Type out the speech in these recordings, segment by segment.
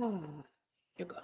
You go.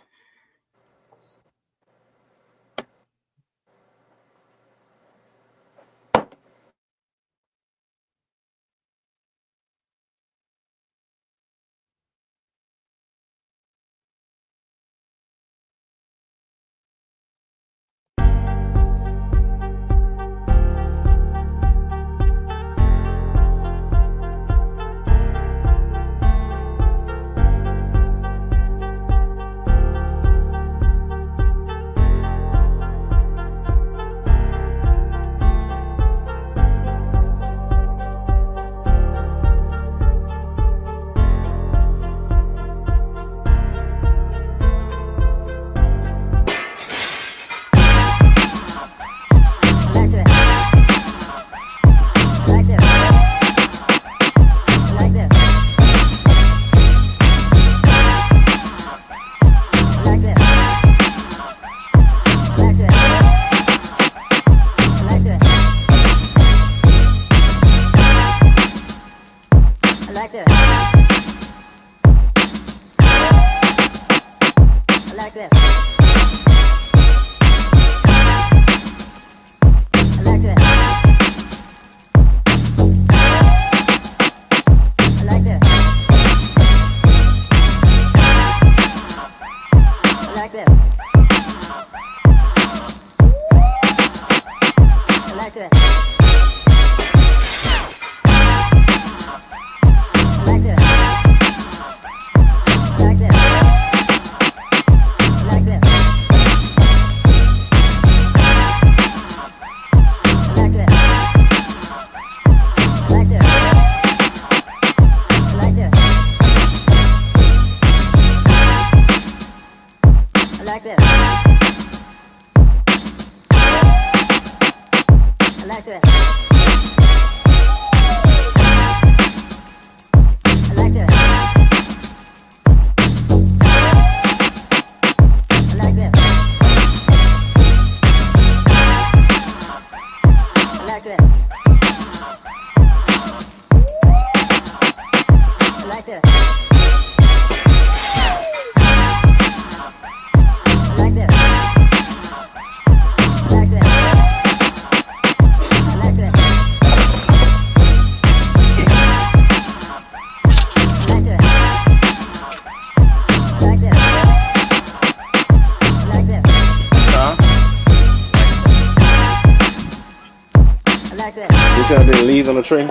Got any leaves on the tree?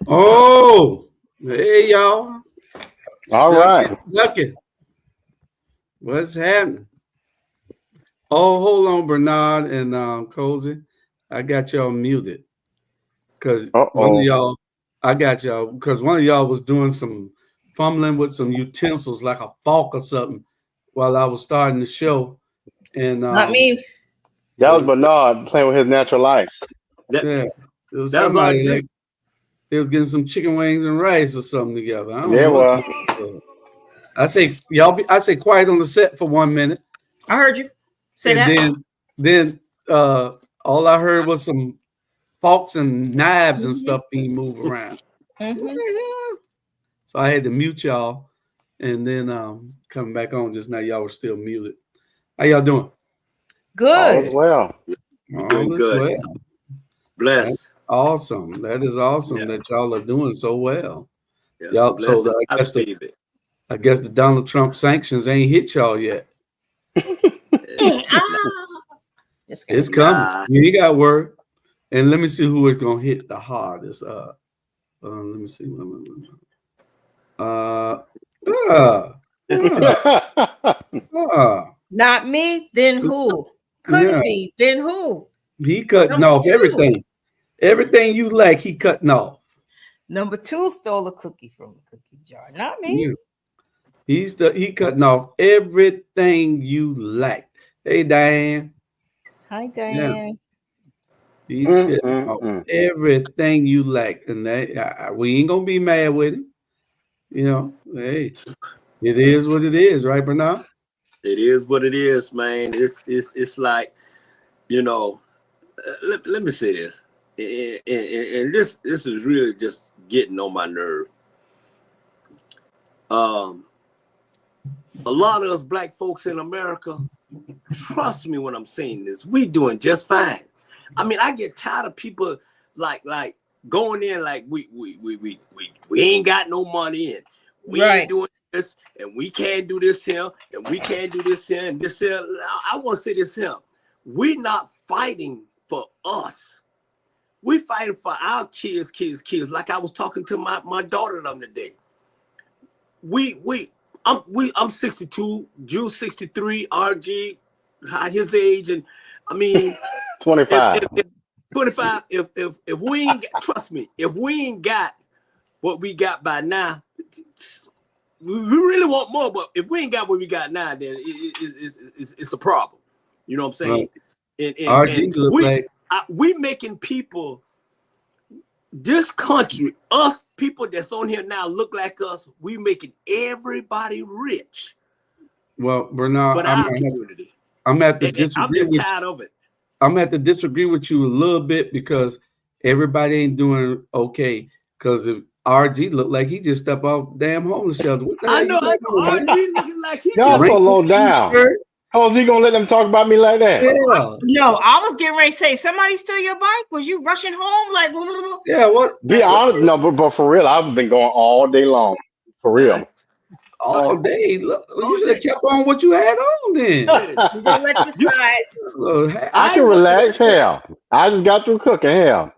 Oh, hey y'all. All right. Ducking. What's happening? Oh, hold on, Bernard and Cozy. I got y'all muted. Because one of y'all, I got y'all, because one of y'all was doing some fumbling with some utensils like a fork or something while I was starting the show. And not me. That was Bernard playing with his natural light. Yeah. It was somebody like they was getting some chicken wings and rice or something together. I don't know. Well. I say y'all I say quiet on the set for 1 minute. I heard you say that. Then all I heard was some forks and knives and stuff being moved around. So I had to mute y'all and then coming back on just now. Y'all were still muted. How y'all doing? Good. Well. You're doing good. Well. Bless. That's awesome. That is awesome that y'all are doing so well. Yeah. Y'all so I guess the Donald Trump sanctions ain't hit y'all yet. It's coming. You got word. And let me see who is gonna hit the hardest. Let me see. Not me, then who? Couldn't be, then who? He cutting off everything. Everything you like, he cutting off. Number 2 stole a cookie from the cookie jar. Not me. Yeah. He cutting off everything you like. Hey, Diane. Hi, Diane. Yeah. He's cutting off everything you like, and we ain't gonna be mad with him. You know, hey, it is what it is, right, Bernard? It is what it is, man. It's like, you know, let me say this, and this is really just getting on my nerve. A lot of us black folks in America, trust me when I'm saying this, we doing just fine. I mean, I get tired of people like going in like we ain't got no money and we ain't doing this and we can't do this here and we can't do this here and this here. I want to say this here. We're not fighting for us. We're fighting for our kids. Like I was talking to my daughter the other day. I'm 62, Jew 63, RG, his age, and I mean 25. 25. If we ain't trust me, if we ain't got what we got by now, we really want more. But if we ain't got what we got now, then it's a problem. You know what I'm saying? We making people. This country, us people that's on here now look like us. We making everybody rich. Well, Bernard, but our community. I'm at the disagree. I'm just tired of it. I'm at to disagree with you a little bit because everybody ain't doing okay. Because if RG looked like he just stepped off damn homeless shelter. I know. RG looking like he y'all so low down. How is he gonna let them talk about me like that? Yeah. No, I was getting ready to say, somebody steal your bike? Was you rushing home? Like, yeah, what? Be honest, no, but for real, I've been going all day long. For real. All day. Look, you should have kept on what you had on then. We're gonna let you slide. I can relax. Hell, I just got through cooking. Hell.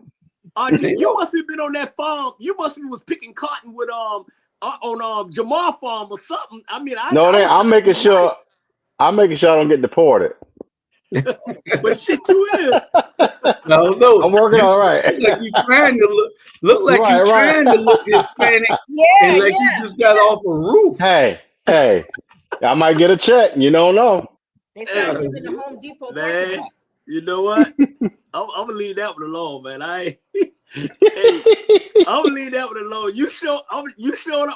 You must have been on that farm. You must have was picking cotton with on Jamal farm or something. I mean, I'm making sure. I'm making sure I don't get deported. But shit, you is. No. I'm working all right. Like you trying to look like you trying to look Hispanic. And like you just got off a roof. Hey, I might get a check. You don't know. They found you in the Home Depot. Man, you know what? I'm gonna leave that one alone, man. I'm gonna leave that one alone. You showed up,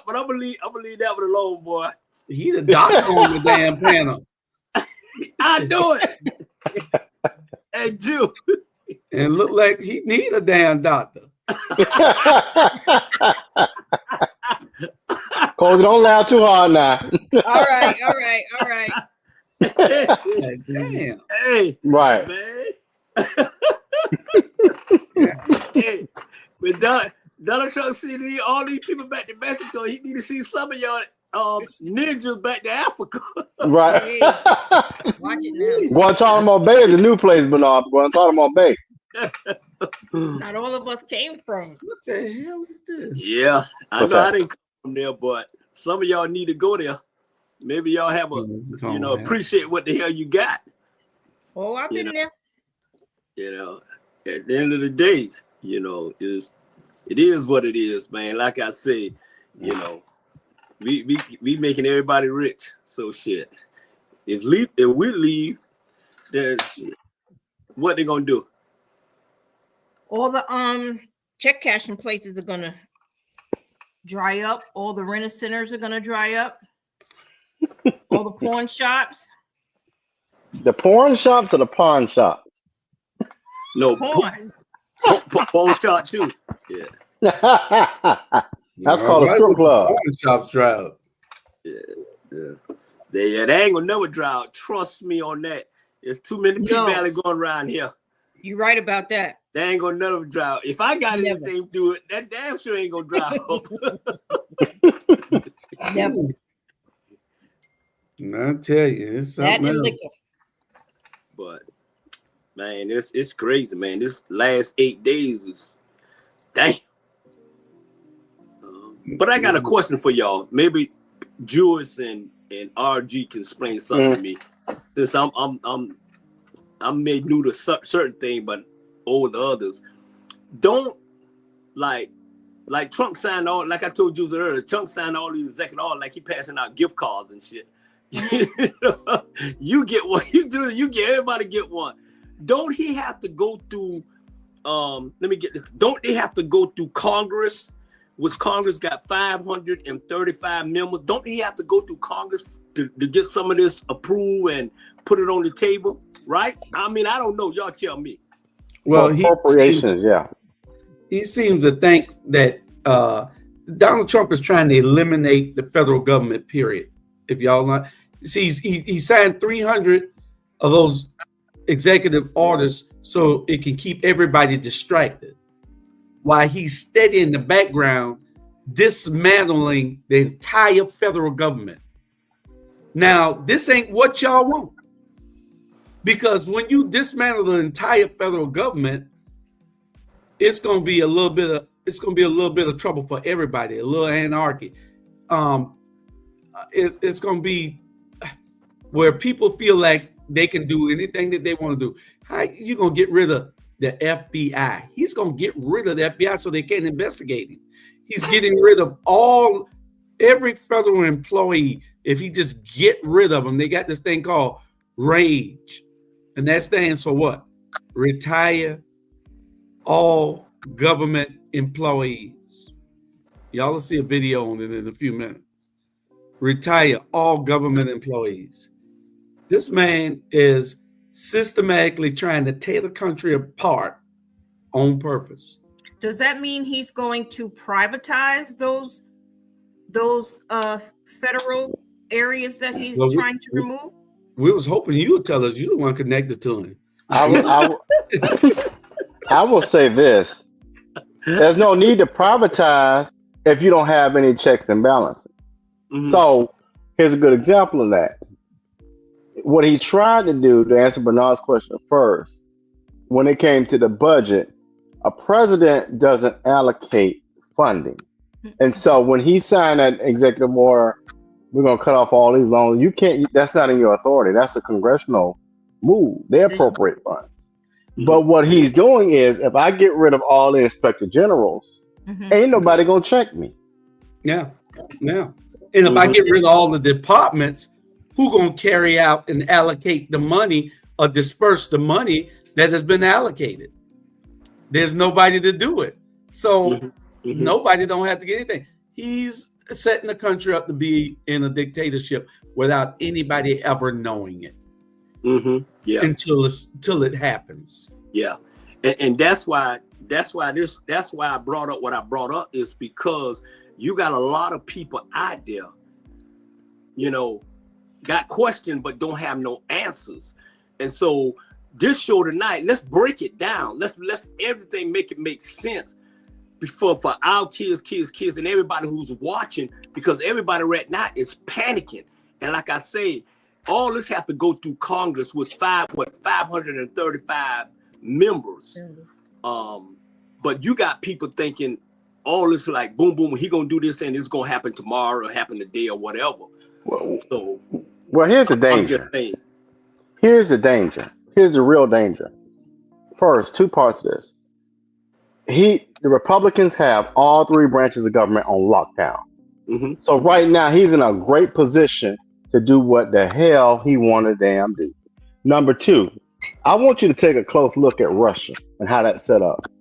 but I'm gonna leave that one alone, boy. He the doctor on the damn panel. I do it. Hey, Jew. And look like he need a damn doctor. Cole, don't laugh too hard now. All right. Damn. Hey, right, man. Hey, but Donald Trump see all these people back to Mexico. He need to see some of y'all ninjas back to Africa. Right. Hey, watch it now. Guantanamo Bay is a new place, Bernard. Guantanamo Bay. Not all of us came from. What the hell is this? Yeah, I didn't come from there, but some of y'all need to go there. Maybe y'all have appreciate what the hell you got. Oh, I've been there. You know, at the end of the day, it is what it is, man. Like I say, we making everybody rich. So shit. If we leave, then shit, what they gonna do? All the check cashing places are gonna dry up. All the renter centers are gonna dry up. All the porn shops. The porn shops or the pawn shops? No, porn. Porn shop too. Yeah. That's called a strip club. Porn shops dry up. Yeah. They ain't gonna never dry out. Trust me on that. There's too many people out there going around here. You're right about that. They ain't gonna never dry out. If I got anything to do it, that damn sure ain't gonna dry up. Never. I tell you, it's something else. But man, it's crazy, man. This last 8 days was damn. But I got a question for y'all. Maybe Jules and RG can explain something to me. Since I'm made new to certain thing, but over the others. Don't like like Trump signed all, like I told you earlier, Trump signed all these executive orders, like he passing out gift cards and shit. You get one, you get everybody get one. Don't he have to go through? Let me get this. Don't they have to go through Congress, which Congress got 535 members? Don't he have to go through Congress to get some of this approved and put it on the table? Right? I mean, I don't know. Y'all tell me. Well, appropriations, he seems to think that Donald Trump is trying to eliminate the federal government, period. If y'all not see, he signed 300 of those executive orders so it can keep everybody distracted, while he's steady in the background dismantling the entire federal government. Now, this ain't what y'all want, because when you dismantle the entire federal government, it's going to be a little bit of trouble for everybody, a little anarchy. It's going to be where people feel like they can do anything that they want to do. How you going to get rid of the FBI? He's going to get rid of the FBI so they can't investigate him. He's getting rid of every federal employee. If he just get rid of them, they got this thing called RAGE, and that stands for what? Retire all government employees. Y'all will see a video on it in a few minutes. Retire all government employees. This man is systematically trying to tear the country apart on purpose. Does that mean he's going to privatize those federal areas that he's trying to remove? We was hoping you would tell us. You the one connected to him. I will say this. There's no need to privatize if you don't have any checks and balances. Mm-hmm. So here's a good example of that. What he tried to do, to answer Bernard's question first, when it came to the budget, a president doesn't allocate funding. And so when he signed that executive order, we're going to cut off all these loans. You can't, that's not in your authority. That's a congressional move. They appropriate funds. Mm-hmm. But what he's doing is, if I get rid of all the inspector generals, ain't nobody going to check me. Yeah. And if I get rid of all the departments, who going to carry out and allocate the money or disperse the money that has been allocated? There's nobody to do it. So nobody don't have to get anything. He's setting the country up to be in a dictatorship without anybody ever knowing it. Yeah. Until it happens. Yeah. And that's why I brought up what I brought up, is because you got a lot of people out there, got questions but don't have no answers. And so this show tonight, let's break it down. Let's everything make sense for our kids, and everybody who's watching, because everybody right now is panicking. And like I say, all this have to go through Congress with 535 members. But you got people thinking all this like boom, boom, he gonna do this and it's gonna happen tomorrow or happen today or whatever. Well, here's the danger. Here's the danger. Here's the real danger. First, two parts of this. The Republicans have all three branches of government on lockdown. So right now he's in a great position to do what the hell he want to damn do. Number two, I want you to take a close look at Russia and how that's set up.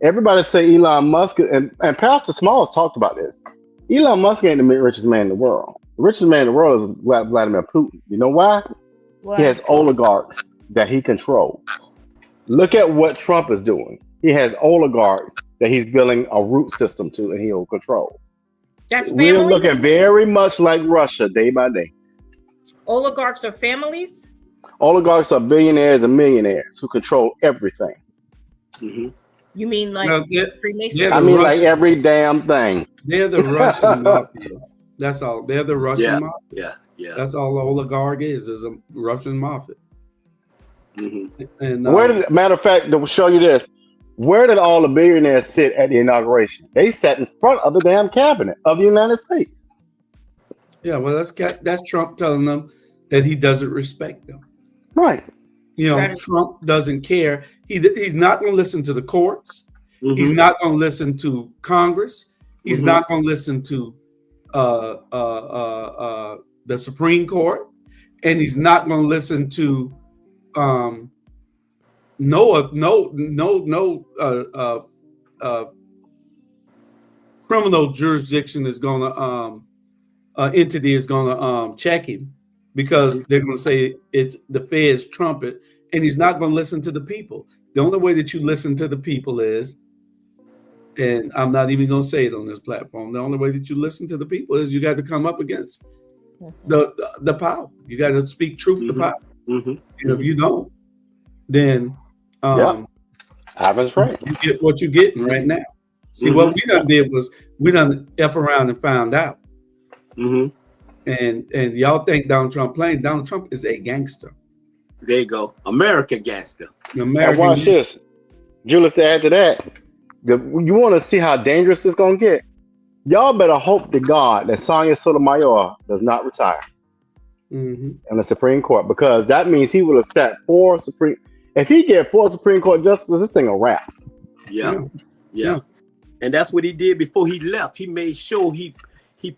Everybody say Elon Musk, and Pastor Smalls talked about this. Elon Musk ain't the richest man in the world. The richest man in the world is Vladimir Putin. You know why? He has oligarchs that he controls. Look at what Trump is doing. He has oligarchs that he's building a root system to, and he'll control. That's family? We're looking very much like Russia day by day. Oligarchs are families? Oligarchs are billionaires and millionaires who control everything. You mean like Freemasons? I mean like every damn thing. They're the Russian mafia. That's all. They're the Russian mafia. Yeah. That's all the oligarch is a Russian mafia. And matter of fact, to show you this, where did all the billionaires sit at the inauguration? They sat in front of the damn cabinet of the United States. Yeah, well, that's Trump telling them that he doesn't respect them. Right. Trump doesn't care. He's not going to listen to the courts. He's not going to listen to Congress. He's not going to listen to the Supreme Court, and he's not going to listen to criminal jurisdiction is going to entity is going to check him, because they're going to say it's the Feds trumpet, and he's not going to listen to the people. The only way that you listen to the people is, and I'm not even going to say it on this platform, the only way that you listen to the people is you got to come up against the power. You got to speak truth to power. And if you don't, then Ivan's right. You get what you're getting right now. See, what we done did was we done F around and found out. And y'all think Donald Trump playing. Donald Trump is a gangster. There you go. American gangster. Now watch this. Julius, to add to that, you want to see how dangerous it's going to get? Y'all better hope to God that Sonia Sotomayor does not retire in the Supreme Court, because that means he will have set 4 Supreme. If he get 4 Supreme Court justices, this thing a wrap. Yeah. And that's what he did before he left. He made sure he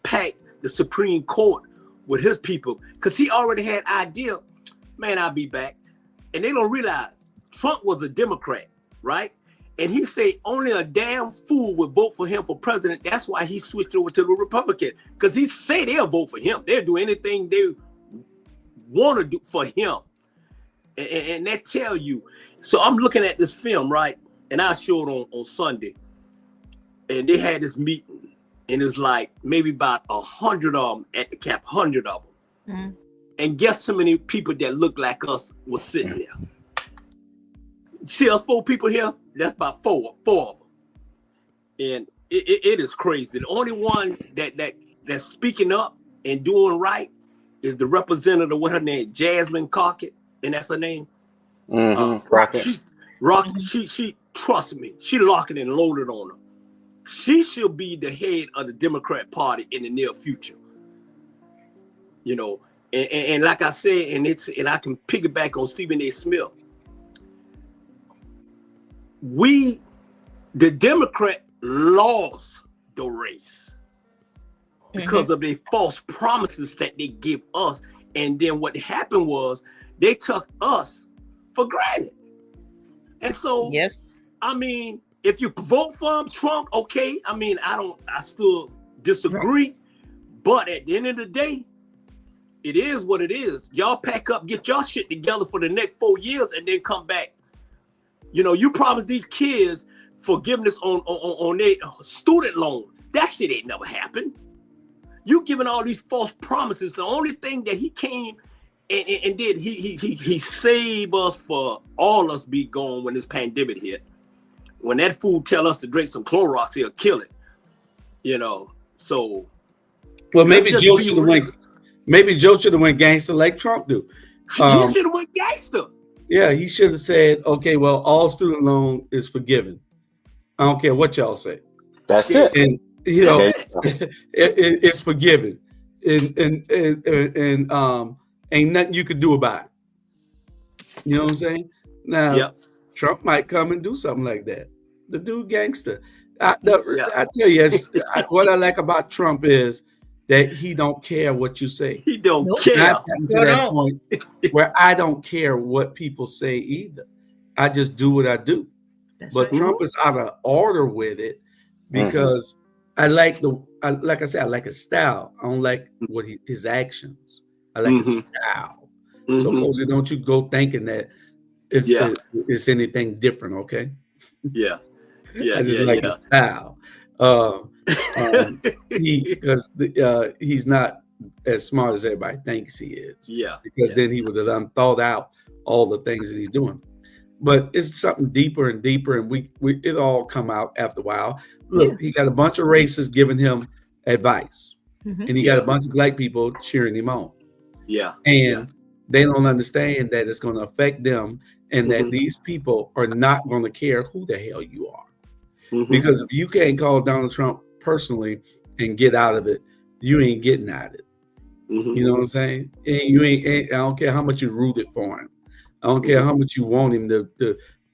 packed the Supreme Court with his people, because he already had idea, man, I'll be back. And they don't realize Trump was a Democrat, right? And he said only a damn fool would vote for him for president. That's why he switched over to the Republican, because he said they'll vote for him. They'll do anything they want to do for him. And that tell you. So I'm looking at this film, right? And I showed on Sunday. And they had this meeting. And it's like maybe about 100 of them at the cap, 100 of them. And guess how many people that look like us was sitting there? See us 4 people here? That's about four of them. And it is crazy. The only one that's speaking up and doing right is the representative, what her name, Jasmine Crockett, and that's her name. She trust me, she locked it and loaded on her. She should be the head of the Democrat Party in the near future. You know, and like I said, and I can piggyback on Stephen A. Smith. The Democrat lost the race because of their false promises that they give us. And then what happened was they took us for granted. And so, I mean, if you vote for Trump, okay. I mean, I still disagree. But at the end of the day, it is what it is. Y'all pack up, get y'all shit together for the next 4 years, and then come back. You know, you promised these kids forgiveness on their student loans. That shit ain't never happened. You giving all these false promises. The only thing that he came and did, he saved us for all us be gone when this pandemic hit. When that fool tell us to drink some Clorox, he'll kill it. You know, so. Well, maybe Joe should have went. Maybe Joe should have went gangster like Trump do. He should have went gangster. Yeah, he should have said, okay, well, all student loan is forgiven. I don't care what y'all say. That's it. And, you know, it's forgiven. And ain't nothing you could do about it. You know what I'm saying? Now, Trump might come and do something like that. The dude gangster. I tell you, what I like about Trump is that he don't care what you say. He don't care. I've gotten to that point where I don't care what people say either. I just do what I do. But Trump is out of order with it because I like like I said, I like his style. I don't like his actions. I like his style. So, Cozy, don't you go thinking that it's anything different, okay? I just like his style. Because he's not as smart as everybody thinks he is. Because then he would have thought out all the things that he's doing. But it's something deeper and deeper, and we it all come out after a while. Look, he got a bunch of racists giving him advice, and he got a bunch of black people cheering him on. And they don't understand that it's going to affect them, and that these people are not going to care who the hell you are. Because if you can't call Donald Trump personally and get out of it, you ain't getting out of it. You know what I'm saying? And I don't care how much you rooted for him. I don't care how much you want him to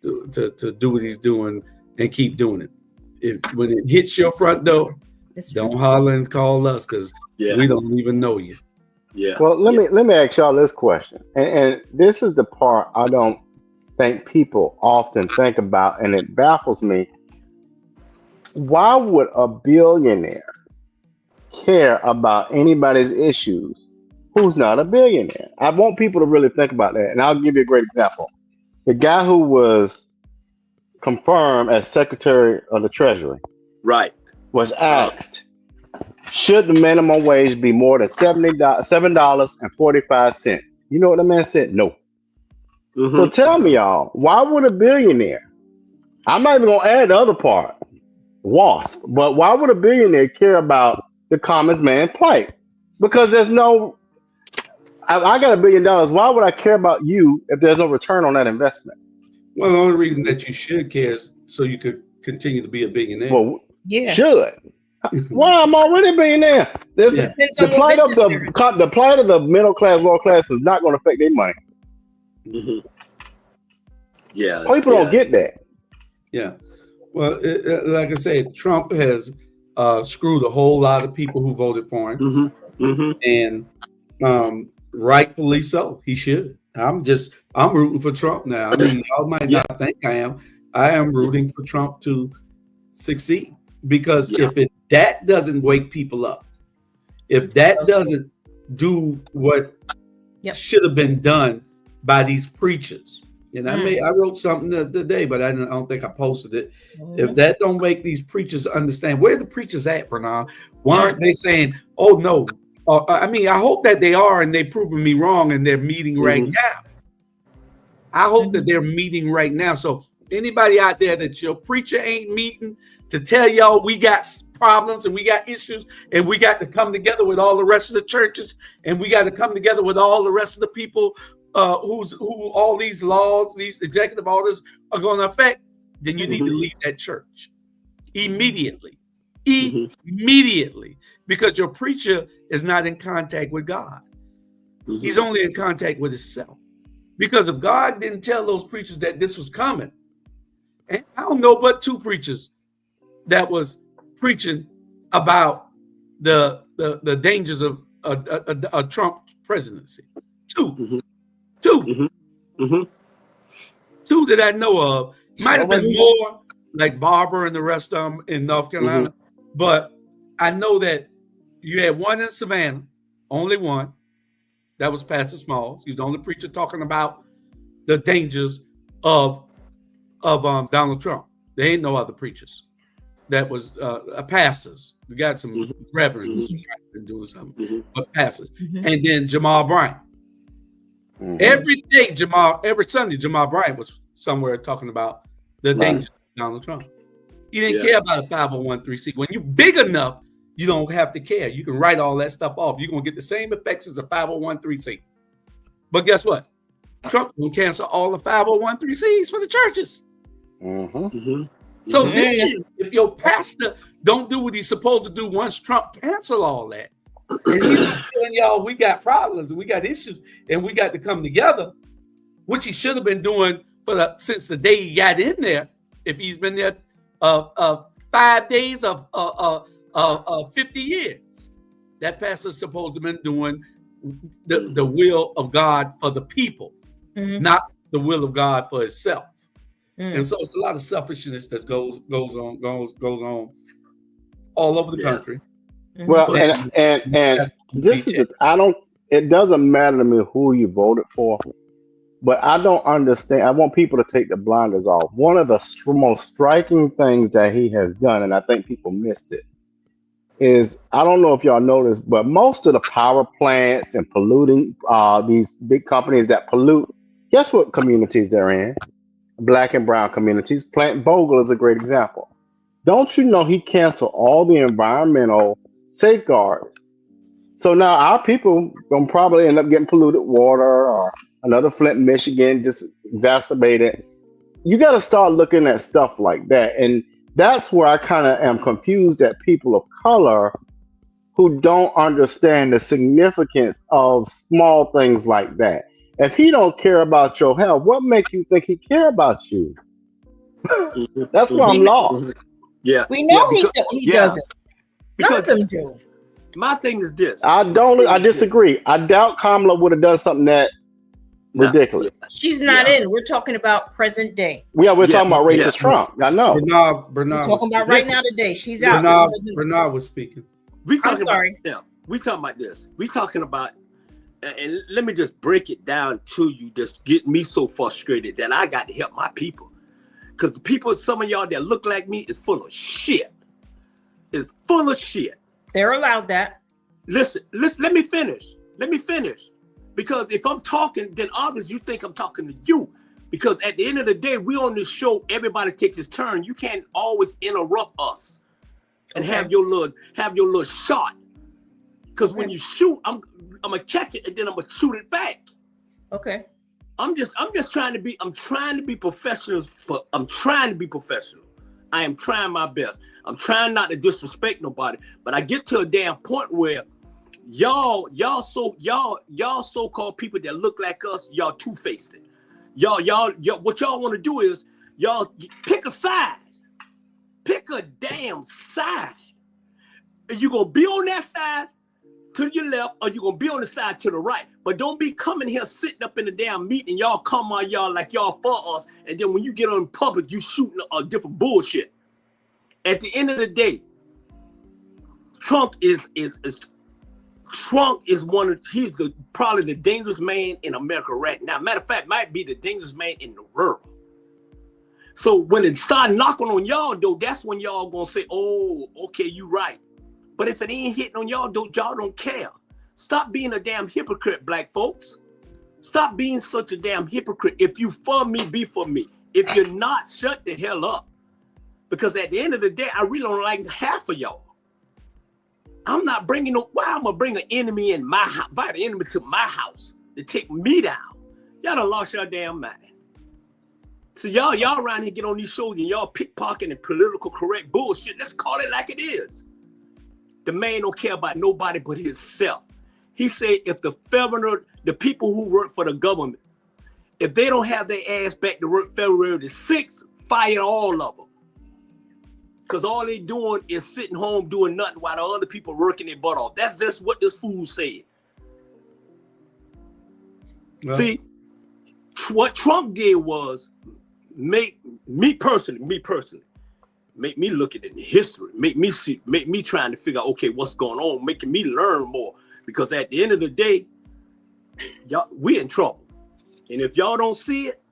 do what he's doing and keep doing it. When it hits your front door, Don't holler and call us because we don't even know you. Yeah. Well, let me ask y'all this question, and this is the part I don't think people often think about, and it baffles me. Why would a billionaire care about anybody's issues who's not a billionaire? I want people to really think about that, and I'll give you a great example. The guy who was confirmed as Secretary of the Treasury, was asked, should the minimum wage be more than $7.45? You know what the man said? No. So tell me, y'all, why would a billionaire? I'm not even gonna add the other part, WASP, but why would a billionaire care about the common man's plight? Because there's no. I got $1 billion. Why would I care about you if there's no return on that investment? Well, the only reason that you should care is so you could continue to be a billionaire. Well, should. Well, I'm already a billionaire. The plight of the middle class, lower class is not going to affect their money. Yeah, people don't get that. Yeah, well, like I said, Trump has screwed a whole lot of people who voted for him, and rightfully so. He should. I'm rooting for Trump now. I mean, y'all might not think I am. I am rooting for Trump to succeed because if that doesn't wake people up, if that doesn't do what should have been done by these preachers, and I wrote something today, but I don't think I posted it. If that don't make these preachers understand, where the preachers at, Bernard? Why aren't they saying, "Oh no"? I mean, I hope that they are, and they're proving me wrong, and they're meeting right now. I hope that they're meeting right now. So anybody out there that your preacher ain't meeting to tell y'all we got problems and we got issues and we got to come together with all the rest of the churches and we got to come together with all the rest of the people who all these laws, these executive orders are going to affect, then you need to leave that church immediately. Immediately. Because your preacher is not in contact with God. He's only in contact with himself. Because if God didn't tell those preachers that this was coming, and I don't know but 2 preachers that was preaching about the dangers of a Trump presidency. 2. 2 that I know of. Might have been more, like Barber and the rest of them in North Carolina. But I know that you had one in Savannah, only one. That was Pastor Smalls. He's the only preacher talking about the dangers of Donald Trump. There ain't no other preachers. That was pastors. We got some reverends been doing something, but pastors. And then Jamal Bryant. Every Sunday, Jamal Bryant was somewhere talking about the dangers of Donald Trump. He didn't care about a 501(c)(3). When you're big enough, you don't have to care. You can write all that stuff off. You're going to get the same effects as a 501(c). But guess what? Trump will cancel all the 501(c)(3)s for the churches. So then, if your pastor don't do what he's supposed to do once Trump cancel all that, and he's telling y'all we got problems and we got issues and we got to come together, which he should have been doing since the day he got in there. If he's been there 5 days of 50 years, that pastor's supposed to have been doing the will of God for the people, not the will of God for itself. And so it's a lot of selfishness that goes on all over the country. Well, and this is it doesn't matter to me who you voted for, but I don't understand. I want people to take the blinders off. One of the most striking things that he has done, and I think people missed it, is I don't know if y'all noticed, but most of the power plants and polluting, these big companies that pollute, guess what communities they're in? Black and brown communities. Plant Bogle is a great example. Don't you know he canceled all the environmental safeguards? So now our people gonna probably end up getting polluted water, or another Flint, Michigan, just exacerbated. You got to start looking at stuff like that. And that's where I kind of am confused at people of color who don't understand the significance of small things like that. If he don't care about your health, what makes you think he care about you? That's why I'm lost. We know he doesn't. None of them do. My thing is this. I disagree. I doubt Kamala would have done something that ridiculous. She's not in. We're talking about present day. We're talking about racist Trump. I know. Bernard we're talking about right now today. She's out. Bernard was speaking. I'm sorry. We talking about this. We talking about, and let me just break it down to you. Just get me so frustrated that I got to help my people, because the people, some of y'all that look like me, is full of shit. It's full of shit. They're allowed that. Listen. Let me finish. Because if I'm talking, then obviously you think I'm talking to you. Because at the end of the day, we on this show, everybody takes his turn. You can't always interrupt us and have your little shot. Because when you shoot, I'm gonna catch it and then I'm gonna shoot it back. Okay. I'm just trying to be professional. I'm trying to be professional. I am trying my best. I'm trying not to disrespect nobody, but I get to a damn point where y'all so-called people that look like us, y'all two-faced it. Y'all what y'all want to do is y'all pick a side. Pick a damn side. You gonna be on that side to your left, or you gonna be on the side to the right. But don't be coming here sitting up in the damn meeting. Y'all come on y'all like y'all for us, and then when you get on public, you shooting a different bullshit. At the end of the day, Trump is probably the dangerous man in America right now. Matter of fact, might be the dangerous man in the world. So when it start knocking on y'all though, that's when y'all gonna say, "Oh, okay, you right." But if it ain't hitting on y'all though, y'all don't care. Stop being a damn hypocrite, black folks. Stop being such a damn hypocrite. If you for me, be for me. If you're not, shut the hell up. Because at the end of the day, I really don't like half of y'all. I'm not bringing why I'm gonna bring an enemy in my house, invite an enemy to my house to take me down. Y'all done lost your damn mind. So y'all around here get on these shows and y'all pickpocketing and political correct bullshit. Let's call it like it is. The man don't care about nobody but himself. He said if the people who work for the government, if they don't have their ass back to work February the 6th, fire all of them. Because all they doing is sitting home doing nothing while the other people working their butt off. That's just what this fool said. Well, see, what Trump did was make me personally, make me look at it in history, make me trying to figure out, okay, what's going on, making me learn more. Because at the end of the day, y'all, we in trouble. And if y'all don't see it,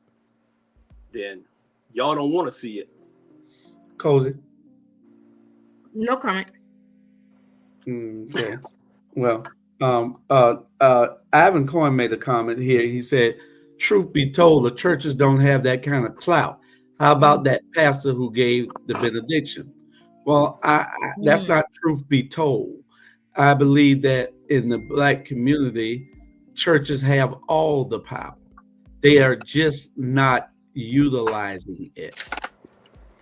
then y'all don't want to see it. Cozy. No comment. Okay. Well, Ivan Cohen made a comment here. He said, truth be told, the churches don't have that kind of clout. How about that pastor who gave the benediction? Well, that's not truth be told. I believe that in the Black community, churches have all the power. They are just not utilizing it.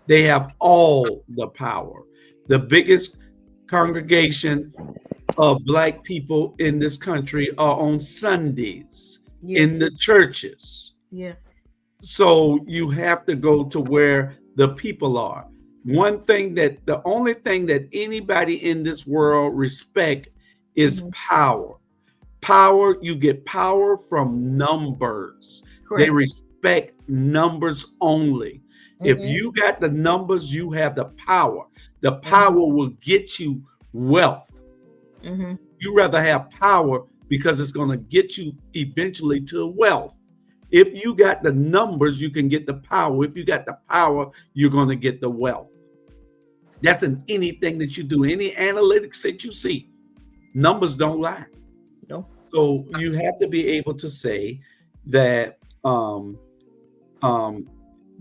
They have all the power. The biggest congregation of Black people in this country are on Sundays in the churches. Yeah. So you have to go to where the people are. The only thing that anybody in this world respect is power. Power, you get power from numbers. Correct. They respect numbers only. If you got the numbers, you have the power. The power will get you wealth. You rather have power because it's going to get you eventually to wealth. If you got the numbers, you can get the power. If you got the power, you're going to get the wealth. That's in anything that you do, any analytics that you see. Numbers don't lie. No. So you have to be able to say that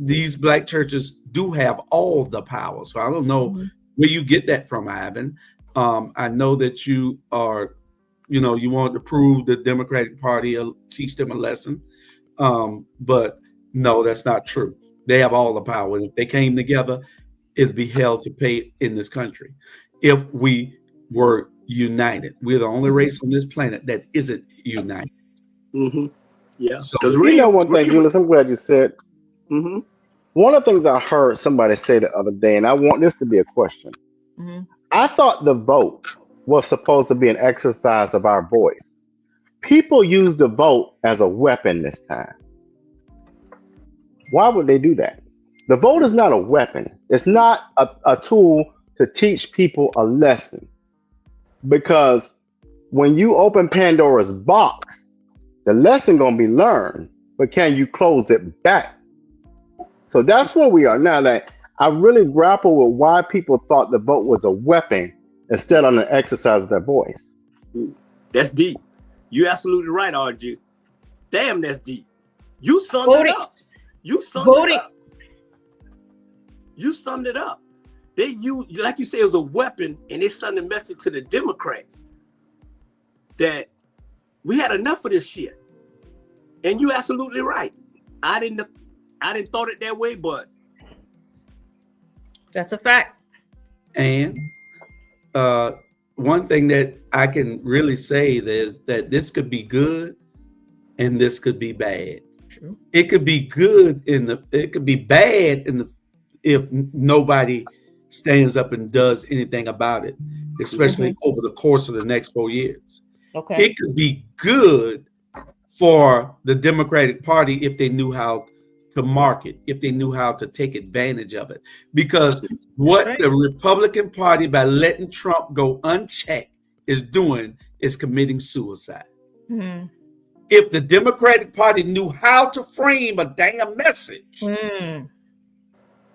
these Black churches do have all the power. So I don't know where you get that from, Ivan. I know that you are, you want to prove the Democratic Party, teach them a lesson. But no, that's not true. They have all the power. If they came together, it'd be hell to pay in this country. If we were united, we're the only race on this planet that isn't united. Yeah. So, one thing, Julius, I'm glad you said. One of the things I heard somebody say the other day, and I want this to be a question. I thought the vote was supposed to be an exercise of our voice. People use the vote as a weapon this time. Why would they do that? The vote is not a weapon. It's not a tool to teach people a lesson. Because when you open Pandora's box, the lesson gonna be learned, but can you close it back? So that's where we are now. That I really grapple with why people thought the vote was a weapon instead of an exercise of their voice. That's deep. You're absolutely right, RG. Damn, that's deep. You summed it up. You summed it up. You summed it up. They used, like you said, it was a weapon, and they sent a message to the Democrats that we had enough of this shit. And you're absolutely right. I didn't thought it that way, but that's a fact. And one thing that I can really say is that this could be good and this could be bad. True. It could be good it could be bad if nobody stands up and does anything about it, especially over the course of the next 4 years. Okay. It could be good for the Democratic Party if they knew how to market, if they knew how to take advantage of it. Because what the Republican Party, by letting Trump go unchecked, is doing is committing suicide. Mm-hmm. If the Democratic Party knew how to frame a damn message,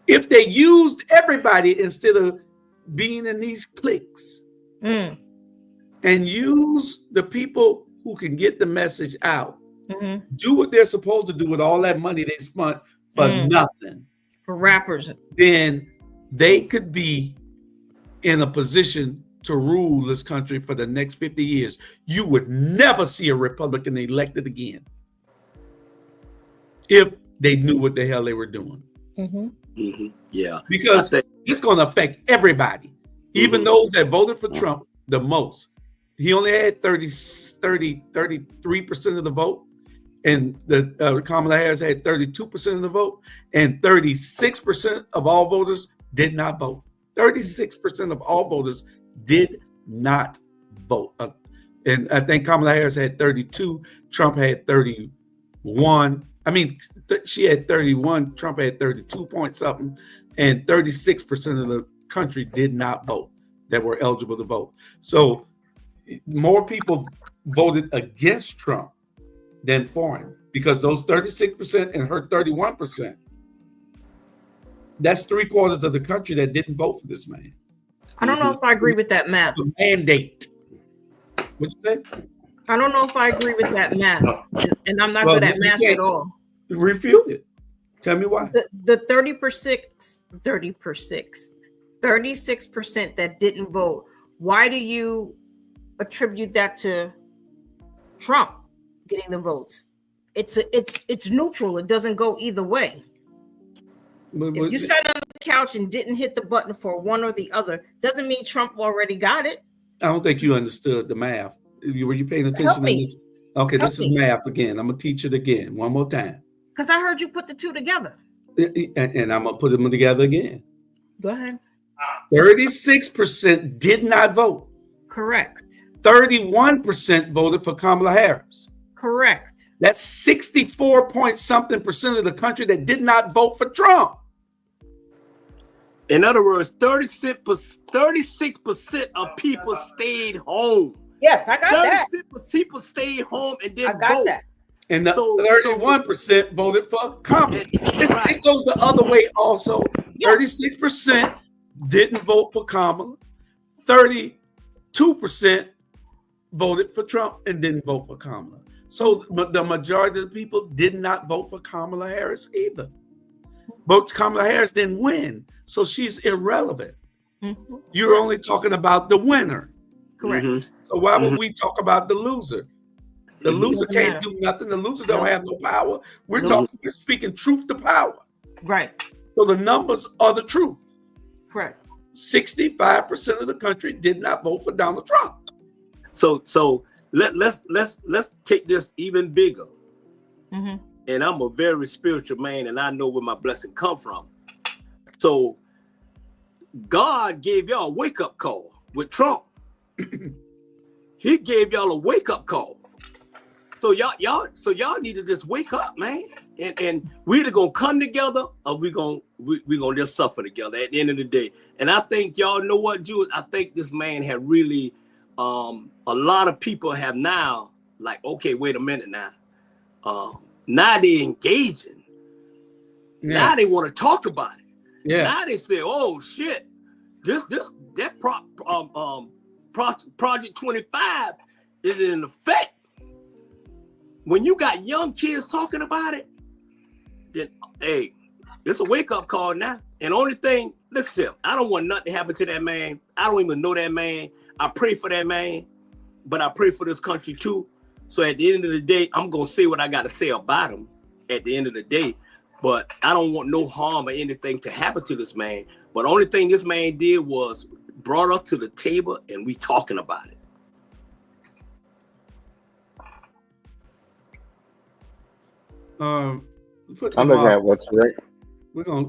if they used everybody instead of being in these cliques, and use the people who can get the message out, do what they're supposed to do with all that money they spent for nothing, for rappers, then they could be in a position to rule this country for the next 50 years. You would never see a Republican elected again if they knew what the hell they were doing. Yeah, because it's going to affect everybody, even those that voted for Trump the most. He only had 33% of the vote, and the Kamala Harris had 32% of the vote, and 36% of all voters did not vote. 36% of all voters did not vote. And I think Kamala Harris had 32, Trump had 31. I mean, she had 31, Trump had 32 point something, and 36% of the country did not vote that were eligible to vote. So more people voted against Trump than for him, because those 36% and her 31%, that's 3/4 of the country that didn't vote for this man. I don't know if I agree with that math. The mandate. What you say? I don't know if I agree with that math, and I'm not good at math at all. Refute it. Tell me why. The 36% that didn't vote. Why do you attribute that to Trump getting the votes? It's neutral. It doesn't go either way. If you sat on the couch and didn't hit the button for one or the other, doesn't mean Trump already got it. I don't think you understood the math. Were you paying attention to this? Okay, this is math again. I'm gonna teach it again one more time. Because I heard you put the two together. And I'm gonna put them together again. Go ahead. 36% did not vote. Correct. 31% voted for Kamala Harris. Correct. That's 64 point something percent of the country that did not vote for Trump. In other words, 36% of people stayed home. Yes, I got that. 36% people stayed home and didn't vote. I got that. And the 31% voted for Kamala. It goes the other way also. 36% didn't vote for Kamala. 32% voted for Trump and didn't vote for Kamala. So the majority of the people did not vote for Kamala Harris either. But Kamala Harris didn't win, so she's irrelevant. You're only talking about the winner. Correct. So why would we talk about the loser? The loser can't do nothing. The loser don't have no power. We're speaking truth to power. Right. So the numbers are the truth. Correct. 65% of the country did not vote for Donald Trump. So let's take this even bigger. And I'm a very spiritual man, and I know where my blessing come from. So God gave y'all a wake-up call with Trump. He gave y'all a wake-up call. So y'all need to just wake up, man. And we either gonna come together or we gonna just suffer together at the end of the day. And I think y'all know what, Jews. I think this man had really a lot of people have now like, okay, wait a minute now. Now they engaging. Yeah. Now they want to talk about it. Yeah. Now they say, oh shit, that Project 25 is in effect. When you got young kids talking about it, then hey, it's a wake-up call now. And only thing, listen, I don't want nothing to happen to that man. I don't even know that man. I pray for that man, but I pray for this country too. So at the end of the day, I'm gonna say what I gotta say about him at the end of the day. But I don't want no harm or anything to happen to this man. But the only thing this man did was brought us to the table and we talking about it. I'm looking at what's right. We're gonna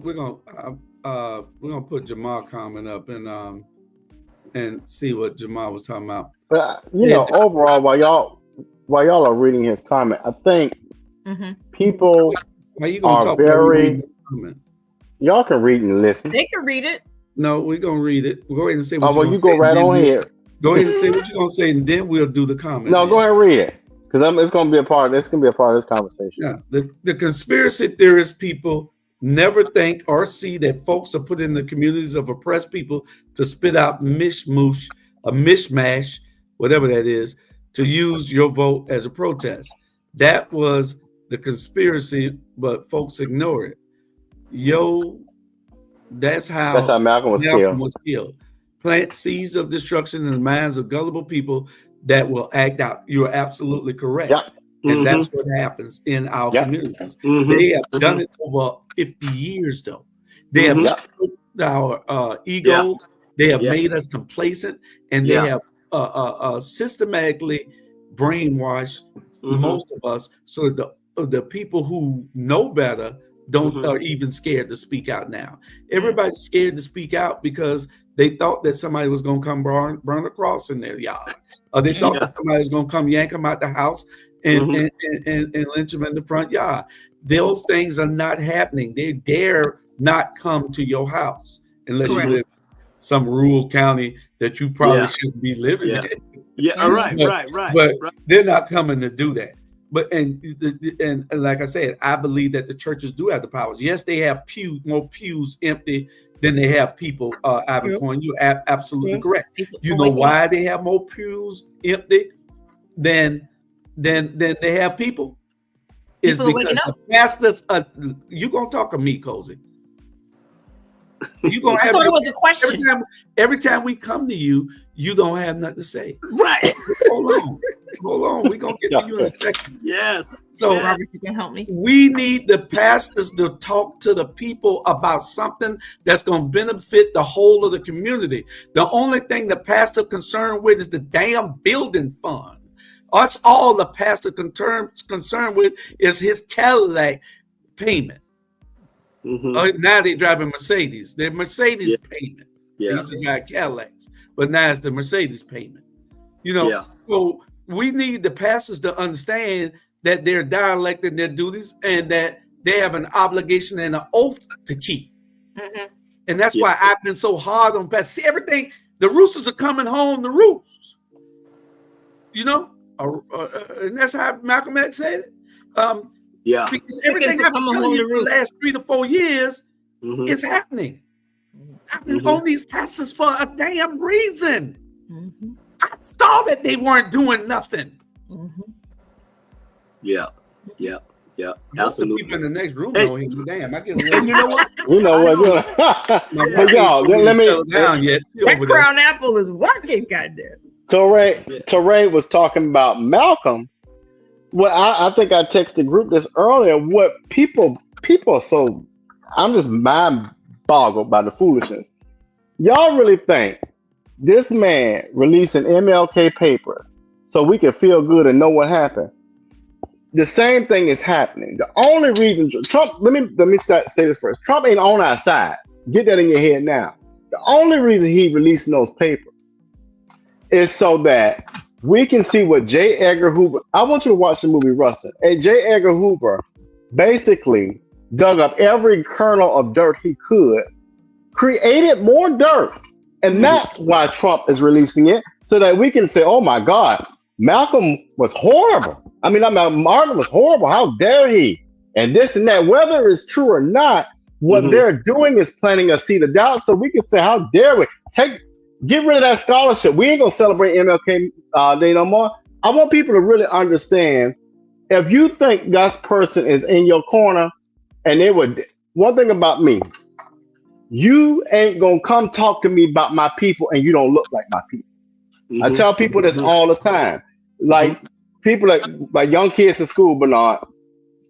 put Jamal comment up and see what Jamal was talking about. But overall, while y'all are reading his comment, I think people are very. Y'all can read and listen. They can read it. No, we're gonna read it. Go ahead and say. What you go right on here. Go ahead and say what you're gonna say, and then we'll do the comment. No, go ahead and read it. Because it's going to be a part. It's going to be a part of this conversation. Yeah, the conspiracy theorist people never think or see that folks are put in the communities of oppressed people to spit out mishmash, whatever that is, to use your vote as a protest. That was the conspiracy, but folks ignore it. That's how Malcolm was killed. Plant seeds of destruction in the minds of gullible people that will act out. You're absolutely correct. Yep. And that's what happens in our communities. They have done it over 50 years, though. They have stripped our ego. They have made us complacent, and they have systematically brainwashed most of us. So the people who know better are even scared to speak out now. Everybody's scared to speak out because they thought that somebody was going to come burn a cross in their yard. Or they thought that somebody was going to come yank them out the house and lynch them in the front yard. Those things are not happening. They dare not come to your house unless you live in some rural county that you probably shouldn't be living in. Yeah, right. But they're not coming to do that. But and like I said, I believe that the churches do have the powers. Yes, they have more pews empty than they have people. Ivan Coin, you're absolutely correct. You know why they have more pews empty than they have people? Is because the pastors. You gonna talk to me, Cozy? You gonna have? I thought it was a question. Every time we come to you, you don't have nothing to say. Right. Hold on. We're gonna get to you in a second. Yes. So Robert, you can help me. We need the pastors to talk to the people about something that's gonna benefit the whole of the community. The only thing the pastor concerned with is the damn building fund. That's all the pastor concerned with is his Cadillac payment. Now they driving Mercedes. Their Mercedes payment. They used to drive Cadillacs, but now it's the Mercedes payment. So we need the pastors to understand that they're dialecting their duties and that they have an obligation and an oath to keep. And that's why I've been so hard on pastors. See, everything, the roosters are coming home to roost. And that's how Malcolm X said it. Because everything I've been telling you for the last 3 to 4 years is happening. I've been on these pastors for a damn reason. I saw that they weren't doing nothing. Absolutely. People in the next room know him. Damn, I get. And you know what? But y'all, let me down yet. That crown apple is working, goddamn. Teray was talking about Malcolm. Well, I think I texted the group this earlier. What people are so, I'm just mind boggled by the foolishness. Y'all really think this man releasing MLK papers so we can feel good and know what happened? The same thing is happening. The only reason Trump, let me say this first. Trump ain't on our side. Get that in your head now. The only reason he releasing those papers is so that we can see what J. Edgar Hoover. I want you to watch the movie Rustin. And J. Edgar Hoover basically dug up every kernel of dirt he could, created more dirt, and that's why Trump is releasing it, so that we can say, "Oh my God, Malcolm was horrible. I mean, Martin was horrible. How dare he?" And this and that. Whether it's true or not, what they're doing is planting a seed of doubt, so we can say, "How dare we get rid of that scholarship? We ain't gonna celebrate MLK Day no more." I want people to really understand. If you think that person is in your corner, and they would, one thing about me, you ain't gonna come talk to me about my people, and you don't look like my people. I tell people this all the time. Like people like young kids in school, Bernard,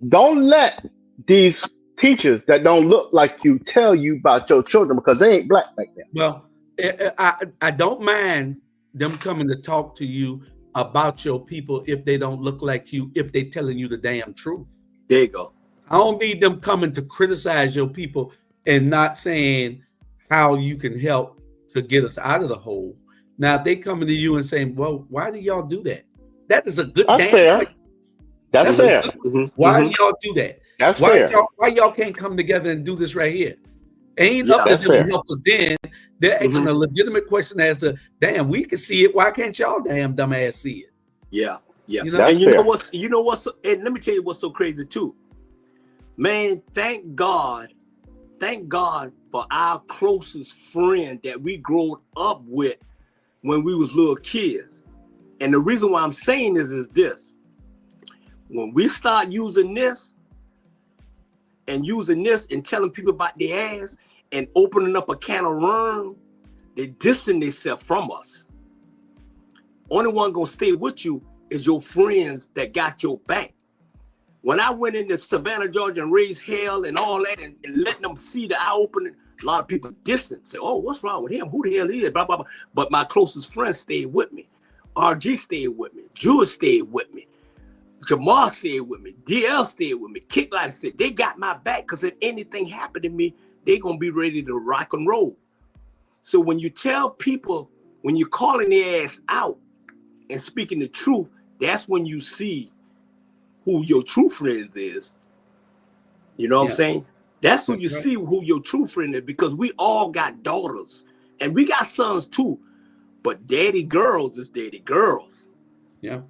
don't let these teachers that don't look like you tell you about your children, because they ain't black like that. Well, I don't mind them coming to talk to you about your people if they don't look like you, if they telling you the damn truth. There you go. I don't need them coming to criticize your people and not saying how you can help to get us out of the hole. Now, if they coming to you and saying, "Well, why do y'all do that?" That is a good That's damn fair. question. That's fair. Why do y'all do that? That's fair. Why y'all can't come together and do this right here? Ain't up to them to help us then. They're asking a legitimate question as to, damn, we can see it. Why can't y'all damn dumbass see it? Yeah. You know? And you know what's and let me tell you what's so crazy too. Man, thank God for our closest friend that we grew up with when we was little kids. And the reason why I'm saying this is this. When we start using this and telling people about their ass and opening up a can of worm, they distance themselves from us. Only one gonna stay with you is your friends that got your back. When I went into Savannah, Georgia and raised hell and all that and letting them see the eye opening, a lot of people distant say, "Oh, what's wrong with him? Who the hell is?" Blah, blah, blah. But my closest friends stayed with me. RG stayed with me. Jewel stayed with me. Jamal stayed with me. DL stayed with me. Kicklight stayed. They got my back because if anything happened to me, they going to be ready to rock and roll. So when you tell people, when you're calling their ass out and speaking the truth, that's when you see who your true friends is. You know what I'm saying? That's when you see who your true friend is, because we all got daughters and we got sons too. But daddy girls is daddy girls. Yeah.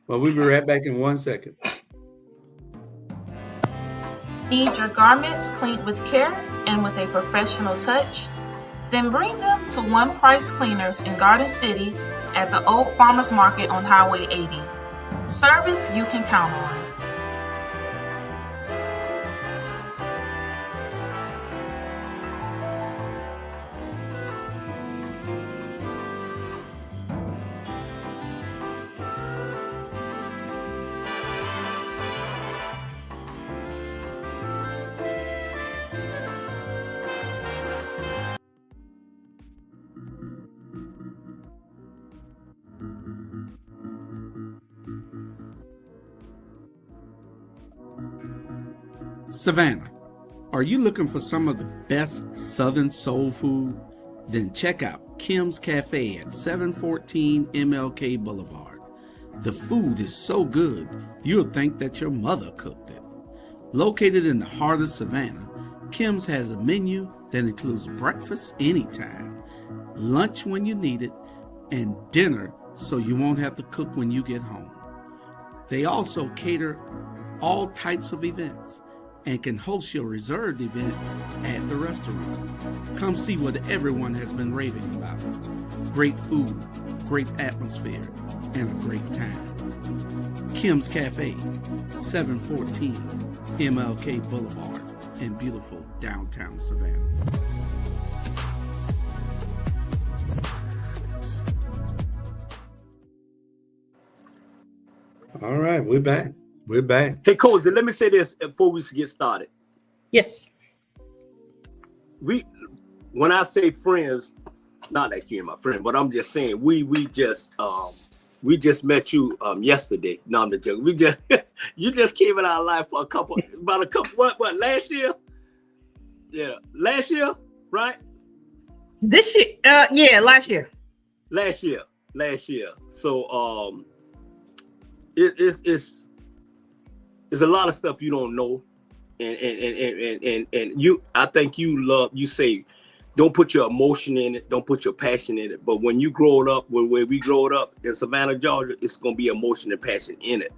Well, we'll be right back in 1 second. Need your garments cleaned with care and with a professional touch? Then bring them to One Price Cleaners in Garden City at the Old Farmers Market on Highway 80. Service you can count on. Savannah, are you looking for some of the best Southern soul food? Then check out Kim's Cafe at 714 MLK Boulevard. The food is so good, you'll think that your mother cooked it. Located in the heart of Savannah, Kim's has a menu that includes breakfast anytime, lunch when you need it, and dinner so you won't have to cook when you get home. They also cater all types of events and can host your reserved event at the restaurant. Come see what everyone has been raving about. Great food, great atmosphere, and a great time. Kim's Cafe, 714 MLK Boulevard in beautiful downtown Savannah. All right, we're back. We're back. Hey, Cozy, let me say this before we get started. Yes. When I say friends, not that you're my friend, but I'm just saying we just met you yesterday. No, I'm not joking. You just came in our life for what last year? Yeah, last year, right? This year, yeah, last year. Last year. So it's a lot of stuff you don't know, and you. I think you say, don't put your emotion in it, don't put your passion in it. But when you grow up, where we grow up in Savannah, Georgia, it's gonna be emotion and passion in it.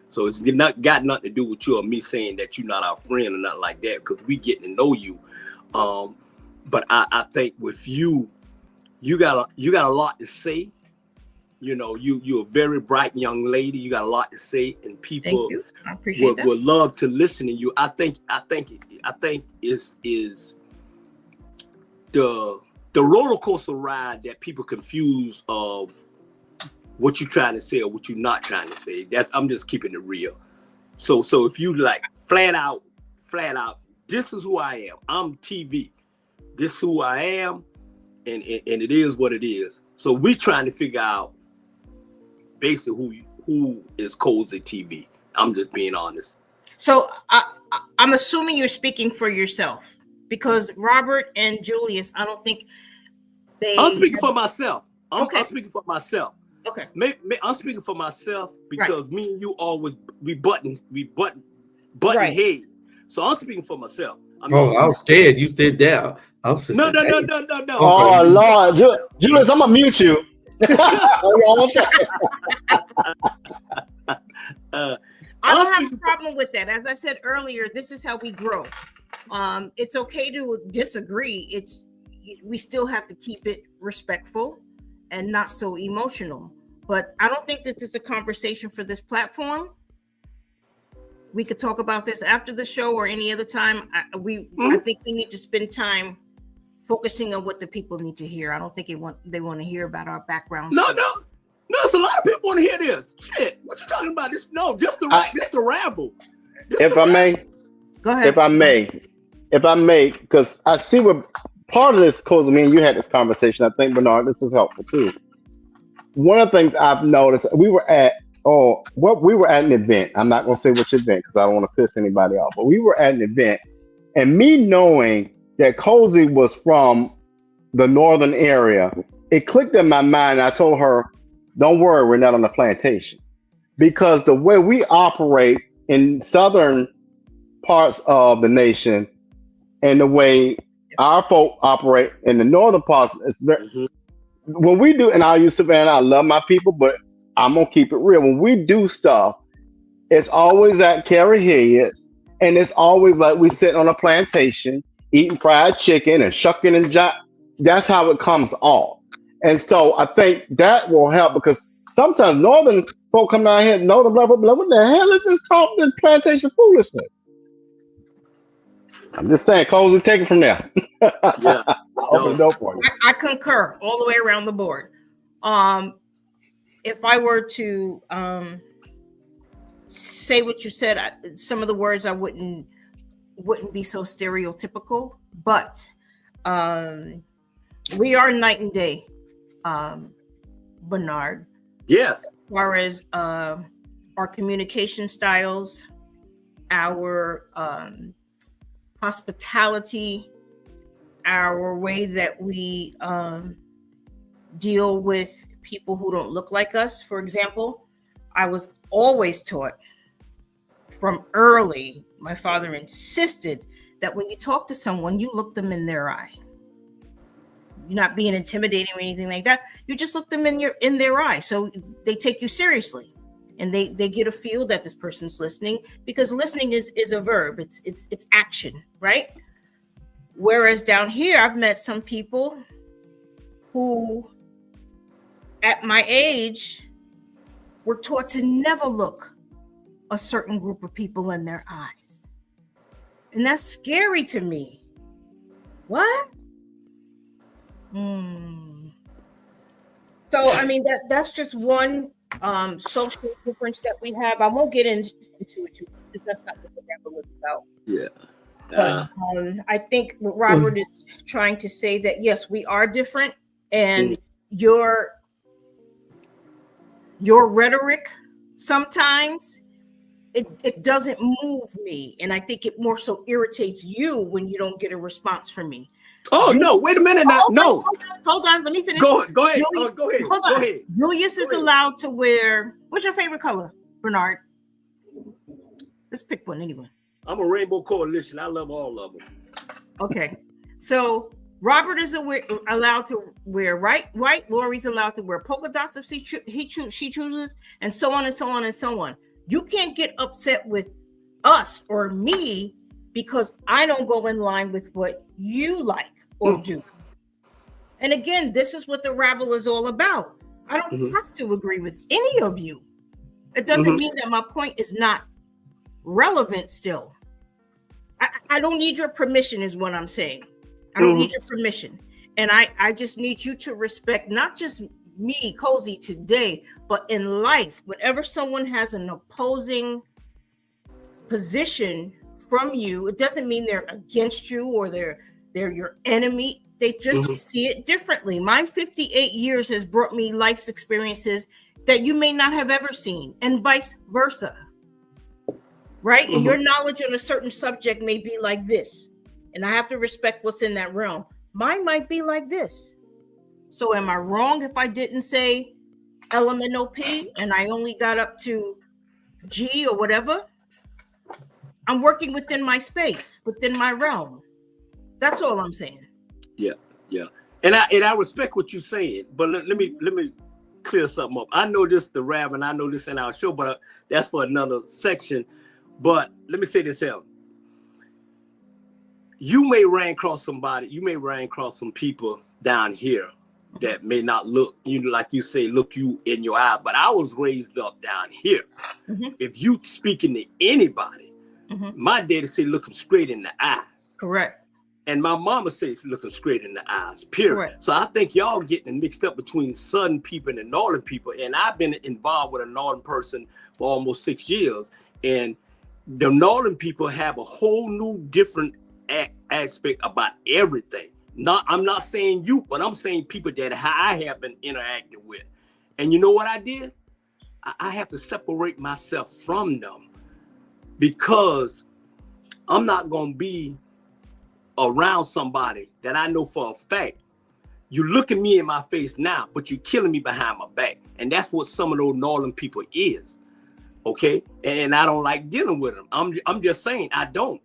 So it's not got nothing to do with you or me saying that you're not our friend or nothing like that, because we getting to know you. But I think with you got a lot to say. You know, you're a very bright young lady. You got a lot to say, and people would love to listen to you. I think is the roller coaster ride that people confuse of what you're trying to say or what you're not trying to say. That I'm just keeping it real. So if you like flat out, this is who I am. I'm TV. This is who I am, and it is what it is. So we're trying to figure out basically who is Cozy TV. I'm just being honest. So I'm assuming you're speaking for yourself, because Robert and Julius, I don't think I'm speaking for myself. I'm speaking for myself. Okay. I'm speaking for myself because me and you always we button right. head. So I'm speaking for myself. I was scared you did that. I was no. Oh Lord, Julius, I'm gonna mute you. I don't have a problem with that. As I said earlier, this is how we grow. It's okay to disagree. We still have to keep it respectful and not so emotional. But I don't think this is a conversation for this platform. We could talk about this after the show or any other time. I think we need to spend time focusing on what the people need to hear. I don't think they want to hear about our background. No, it's a lot of people want to hear this. Shit, what you talking about? This the Rabble. If I may, go ahead. If I may, because I see what part of this, Cozy, me and you had this conversation. I think, Bernard, this is helpful too. One of the things I've noticed, we were at an event. I'm not going to say which event because I don't want to piss anybody off, but we were at an event, and me knowing that Cozy was from the northern area, it clicked in my mind. I told her, don't worry, we're not on the plantation. Because the way we operate in southern parts of the nation and the way our folk operate in the northern parts, it's very, when we do, and I'll use Savannah, I love my people, but I'm going to keep it real. When we do stuff, it's always at Carrie Hill's, and it's always like we sit on a plantation eating fried chicken and shucking and that's how it comes off. And so I think that will help, because sometimes northern folk come down here, northern blah, blah, blah. What the hell is this talking plantation foolishness? I'm just saying, Cozy, take it from there. Yeah. Open the door for you. I concur all the way around the board. If I were to say what you said, some of the words I wouldn't be so stereotypical, but we are night and day, Bernard. Yes. As far as our communication styles, our hospitality, our way that we deal with people who don't look like us. For example, I was always taught from early, my father insisted that when you talk to someone, you look them in their eye. You're not being intimidating or anything like that. You just look them in their eye. So they take you seriously, and they get a feel that this person's listening, because listening is a verb. It's action, right? Whereas down here, I've met some people who, at my age, were taught to never look a certain group of people in their eyes. And that's scary to me. What? So, I mean, that's just one social difference that we have. I won't get into it because that's not what the Rabble was about. Yeah. But I think what Robert is trying to say, that yes, we are different, and your rhetoric sometimes it doesn't move me, and I think it more so irritates you when you don't get a response from me. Oh, no, wait a minute now. No. Hold on. Let me finish. Go ahead. Go ahead. Hold on. Julius is allowed to wear, what's your favorite color, Bernard? Let's pick one anyway. I'm a Rainbow Coalition. I love all of them. Okay. So Robert is allowed to wear white. Lori's allowed to wear polka dots if she chooses, and so on and so on and so on. You can't get upset with us or me because I don't go in line with what you like or do. And again, this is what the Rabble is all about. I don't have to agree with any of you. It doesn't mean that my point is not relevant still. I don't need your permission is what I'm saying. I don't need your permission. And I just need you to respect not just me, Cozy, today, but in life, whenever someone has an opposing position from you, it doesn't mean they're against you or they're your enemy. They just see it differently. My 58 years has brought me life's experiences that you may not have ever seen, and vice versa. Right? And your knowledge on a certain subject may be like this. And I have to respect what's in that realm. Mine might be like this. So am I wrong if I didn't say LMNOP and I only got up to G or whatever? I'm working within my space, within my realm. That's all I'm saying. Yeah. And I respect what you're saying, but let me clear something up. I know this the Rab, and I know this in our show, but that's for another section. But let me say this here. You may run across somebody, you may run across some people down here that may not look, like you say, look you in your eye, but I was raised up down here. If you speaking to anybody, my daddy say look them straight in the eyes. Correct. And my mama says looking straight in the eyes, period. Correct. So I think y'all getting mixed up between southern people and the northern people. And I've been involved with a northern person for almost 6 years. And the northern people have a whole new different aspect about everything. I'm not saying you, but I'm saying people that I have been interacting with. And you know what I did? I have to separate myself from them because I'm not going to be around somebody that I know for a fact. You look at me in my face now, but you're killing me behind my back. And that's what some of those northern people is. Okay? And I don't like dealing with them. I'm just saying I don't.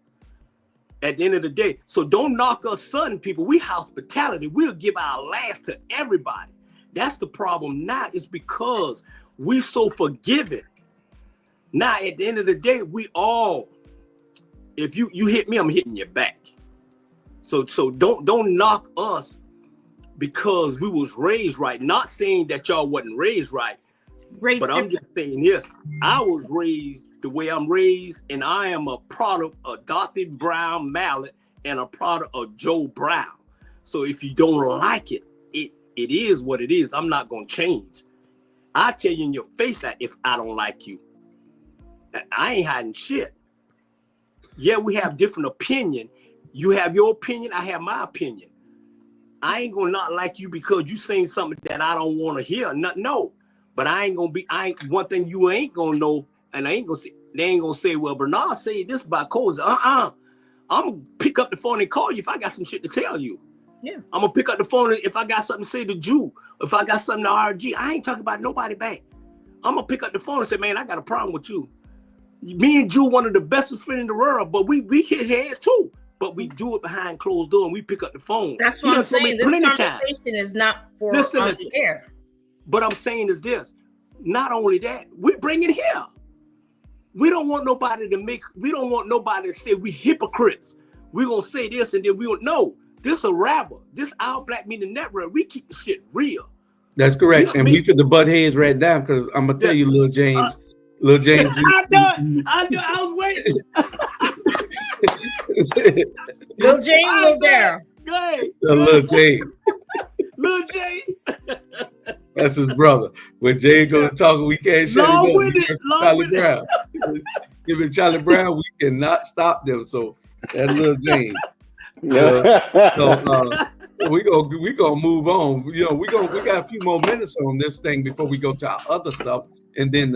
At the end of the day. So don't knock us southern people. We hospitality. We'll give our last to everybody. That's the problem now. It's because we so forgiving. Now, at the end of the day, we all, if you hit me, I'm hitting you back. So don't knock us because we was raised right. Not saying that y'all wasn't raised right. But I'm just saying this. I was raised the way I'm raised, and I am a product of Dr. Brown Mallet and a product of Joe Brown. So if you don't like it, it is what it is. I'm not going to change. I tell you in your face that if I don't like you, I ain't hiding shit. Yeah, we have different opinion. You have your opinion, I have my opinion. I ain't gonna not like you because you saying something that I don't want to hear. No, but one thing you ain't gonna know, and they ain't gonna say, well, Bernard say this about Cozy. I'm gonna pick up the phone and call you if I got some shit to tell you. Yeah. I'm gonna pick up the phone if I got something to say to Jew. If I got something to RG, I ain't talking about nobody back. I'm gonna pick up the phone and say, man, I got a problem with you. Me and Jew, one of the best friends in the world, but we hit heads too. But we do it behind closed door and we pick up the phone. That's what I'm saying. This conversation is not for on the air. But I'm saying is this. Not only that, we bring it here. We don't want nobody to say we hypocrites. We're going to say this and then we don't know. This is a Rabble. This Our Black Media Network. We keep the shit real. That's correct. You know, and we fit the butt heads right down because I'm going to tell you, Lil James. Lil James. I know. I was waiting. Lil James, Lil Daryl. Lil James. Lil James. That's his brother. When Jay gonna talk, we can't shut it up. Charlie Brown. Giving Charlie Brown, we cannot stop them. So that's Lil James. We gonna move on. You know, we got a few more minutes on this thing before we go to our other stuff, and then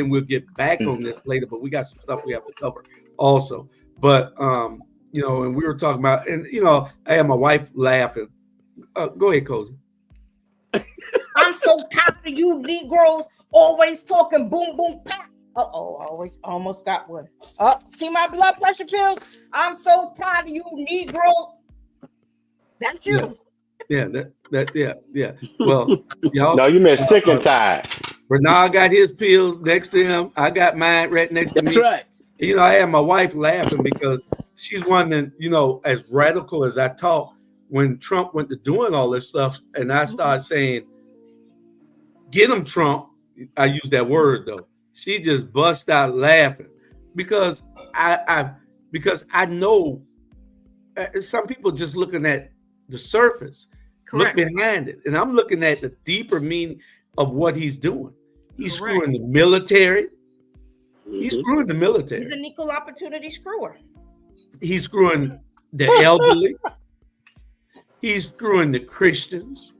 we'll get back on this later. But we got some stuff we have to cover also. But you know, and we were talking about, and you know, I had my wife laughing. Go ahead, Cozy. I'm so tired of you Negroes always talking boom, boom, pop. Almost got one. See my blood pressure pills? I'm so tired of you Negro. That's you. Yeah, yeah. Well, y'all. No, you meant sick and tired. Bernard got his pills next to him. I got mine right next to me. That's right. You know, I had my wife laughing because she's one that, you know, as radical as I talk, when Trump went to doing all this stuff, and I started saying, "Get him, Trump." I use that word though. She just bust out laughing because I know some people just looking at the surface. Correct. Look behind it, and I'm looking at the deeper meaning of what he's doing. He's Correct. screwing the military. He's screwing the military. He's an equal opportunity screwer. He's screwing the elderly. He's screwing the Christians.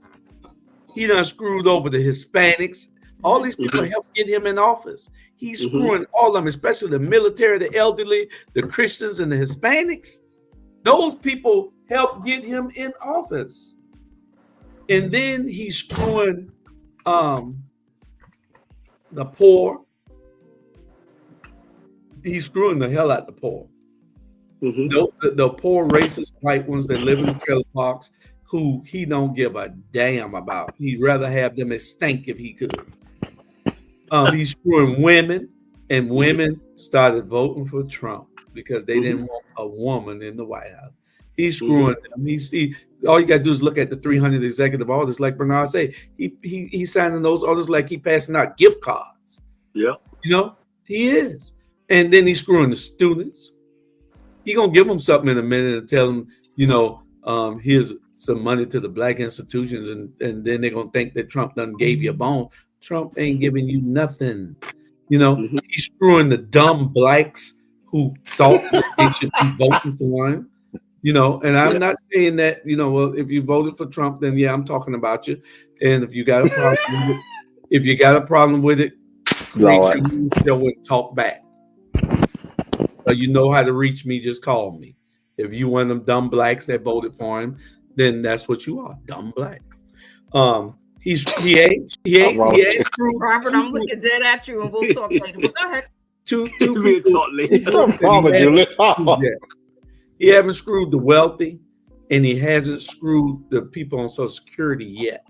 He done screwed over the Hispanics. All these people helped get him in office. He's screwing all of them, especially the military, the elderly, the Christians, and the Hispanics. Those people helped get him in office. And then he's screwing the poor. He's screwing the hell out the poor. The poor racist white ones that live in the trailer parks who he don't give a damn about. He'd rather have them extinct if he could. He's screwing women, and women started voting for Trump because they didn't want a woman in the White House. He's screwing them. All you got to do is look at the 300 executive orders, like Bernard say. He's signing those orders like he passing out gift cards. Yeah, you know he is. And then he's screwing the students. He gonna give them something in a minute and tell them, you know, here's some money to the black institutions, and then they're gonna think that Trump done gave you a bone. Trump ain't giving you nothing. You know, he's screwing the dumb blacks who thought that they should be voting for him. You know, and I'm not saying that, you know, well, if you voted for Trump, then yeah, I'm talking about you. And if you got a problem with it, create your show and talk back. So you know how to reach me, just call me. If you one of them dumb blacks that voted for him, then that's what you are, dumb black. He ain't screwed. Robert, I'm looking dead at you, and we'll talk later. But go ahead. Two people. He haven't screwed the wealthy, and he hasn't screwed the people on Social Security yet.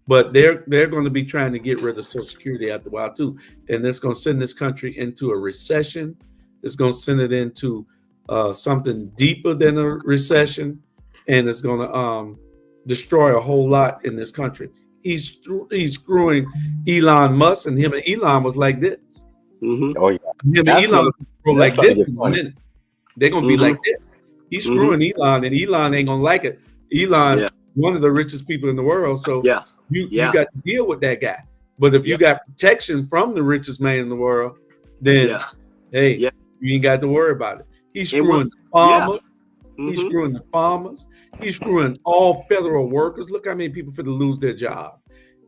But they're going to be trying to get rid of Social Security after a while too, and it's going to send this country into a recession. It's going to send it into something deeper than a recession, and it's going to destroy a whole lot in this country. He's screwing Elon Musk, and him and Elon was like this. Oh yeah, him and Elon go like this in a minute. They're going to be like this. He's screwing Elon, and Elon ain't going to like it. Elon, one of the richest people in the world, so you got to deal with that guy. But if you got protection from the richest man in the world, then you ain't got to worry about it. He's screwing the farmers. He's screwing the farmers. He's screwing all federal workers. Look how many people for to lose their job.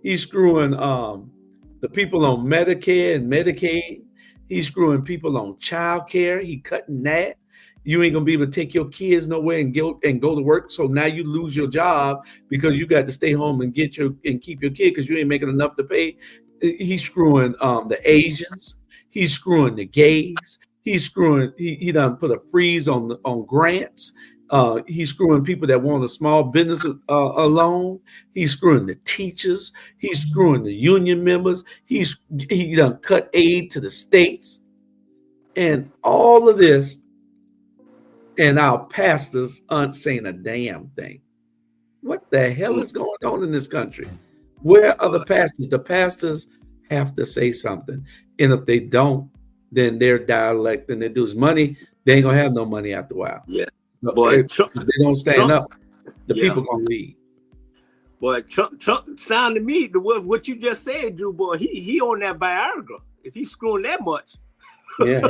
He's screwing the people on Medicare and Medicaid. He's screwing people on child care. He cutting that. You ain't gonna be able to take your kids nowhere and go to work. So now you lose your job because you got to stay home and keep your kid because you ain't making enough to pay. He's screwing the Asians. He's screwing the gays. He's screwing. He done put a freeze on grants. He's screwing people that want a small business loan. He's screwing the teachers. He's screwing the union members. He done cut aid to the states, and all of this. And our pastors aren't saying a damn thing. What the hell is going on in this country? Where are the pastors? The pastors have to say something. And if they don't, then their dialect and they do money, they ain't gonna have no money after a while. Yeah. Boy, if they don't stand up, the people gonna leave. Boy, Trump sounded to me what you just said, Drew. Boy, he on that Viagra. If he's screwing that much. Yeah.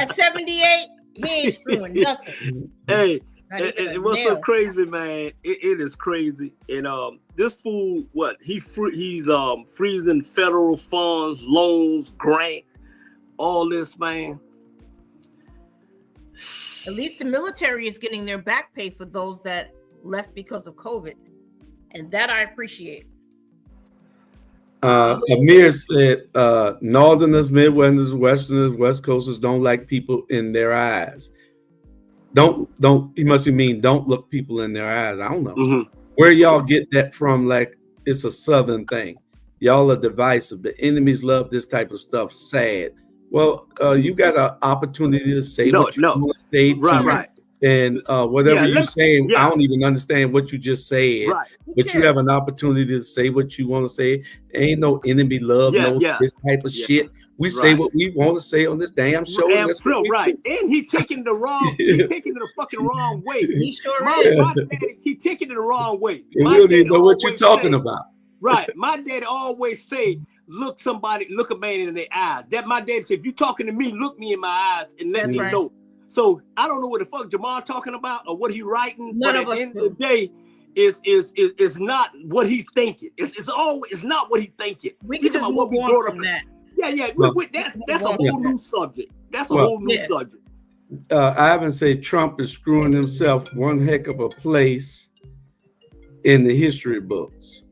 At 78, he ain't screwing nothing. Hey, and what's so crazy, man? It is crazy. And this fool, he's freezing federal funds, loans, grant, all this, man. At least the military is getting their back pay for those that left because of COVID, and that I appreciate. Amir said, Northerners, Midwesterners, Westerners, West Coasters don't like people in their eyes. Don't. He must mean don't look people in their eyes. I don't know where y'all get that from. Like it's a Southern thing. Y'all are divisive. The enemies love this type of stuff. Sad. Well, you got an opportunity to say what you want to say. Right. And whatever you're saying, I don't even understand what you just said. Right. But you have an opportunity to say what you want to say. Ain't no enemy love, this type of shit. We say what we want to say on this damn show. Damn true, right. And he taking the wrong, he taking it the fucking wrong way. He sure is. My daddy, he taking it the wrong way. You don't even know what you're talking about. Right. My daddy always say, look a man in the eye. That my daddy said, if you talking to me, look me in my eyes and let me know. So I don't know what the fuck Jamal talking about or what he writing. But at the end of the day, is not what he's thinking. It's not what he's thinking. We can just move on from that. Yeah. That's a whole new subject. That's a whole new subject. Ivan said Trump is screwing himself one heck of a place in the history books.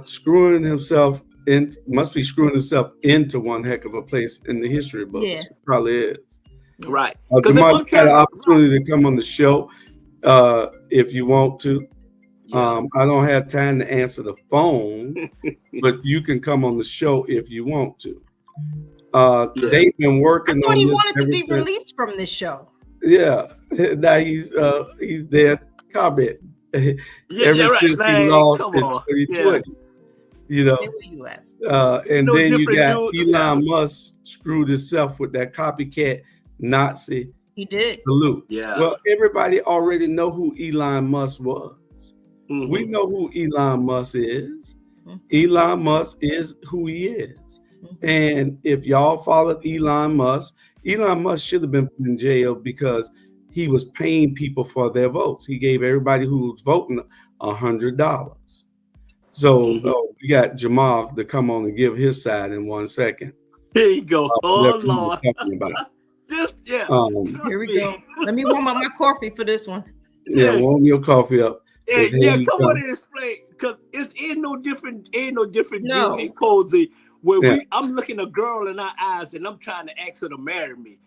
Screwing himself must be screwing himself into one heck of a place in the history books. Yeah. Probably is. Right. Jamal had an opportunity to come on the show if you want to. I don't have time to answer the phone, but you can come on the show if you want to. They've been working on this. He wanted to be released from this show. Yeah. Now he's there comment. Ever since he lost in 2020. You know, and then you got Elon Musk screwed himself with that copycat Nazi. He did. Salute. Yeah. Well, everybody already know who Elon Musk was. We know who Elon Musk is. Elon Musk is who he is. And if y'all followed Elon Musk should have been put in jail because he was paying people for their votes. He gave everybody who was voting $100. So we got Jamal to come on and give his side in 1 second. Here you go. Oh Lord. Here we go. Let me warm up my coffee for this one. Yeah, warm your coffee up. Come on and explain, because it ain't no different Jim and Cozy where I'm looking a girl in her eyes and I'm trying to ask her to marry me.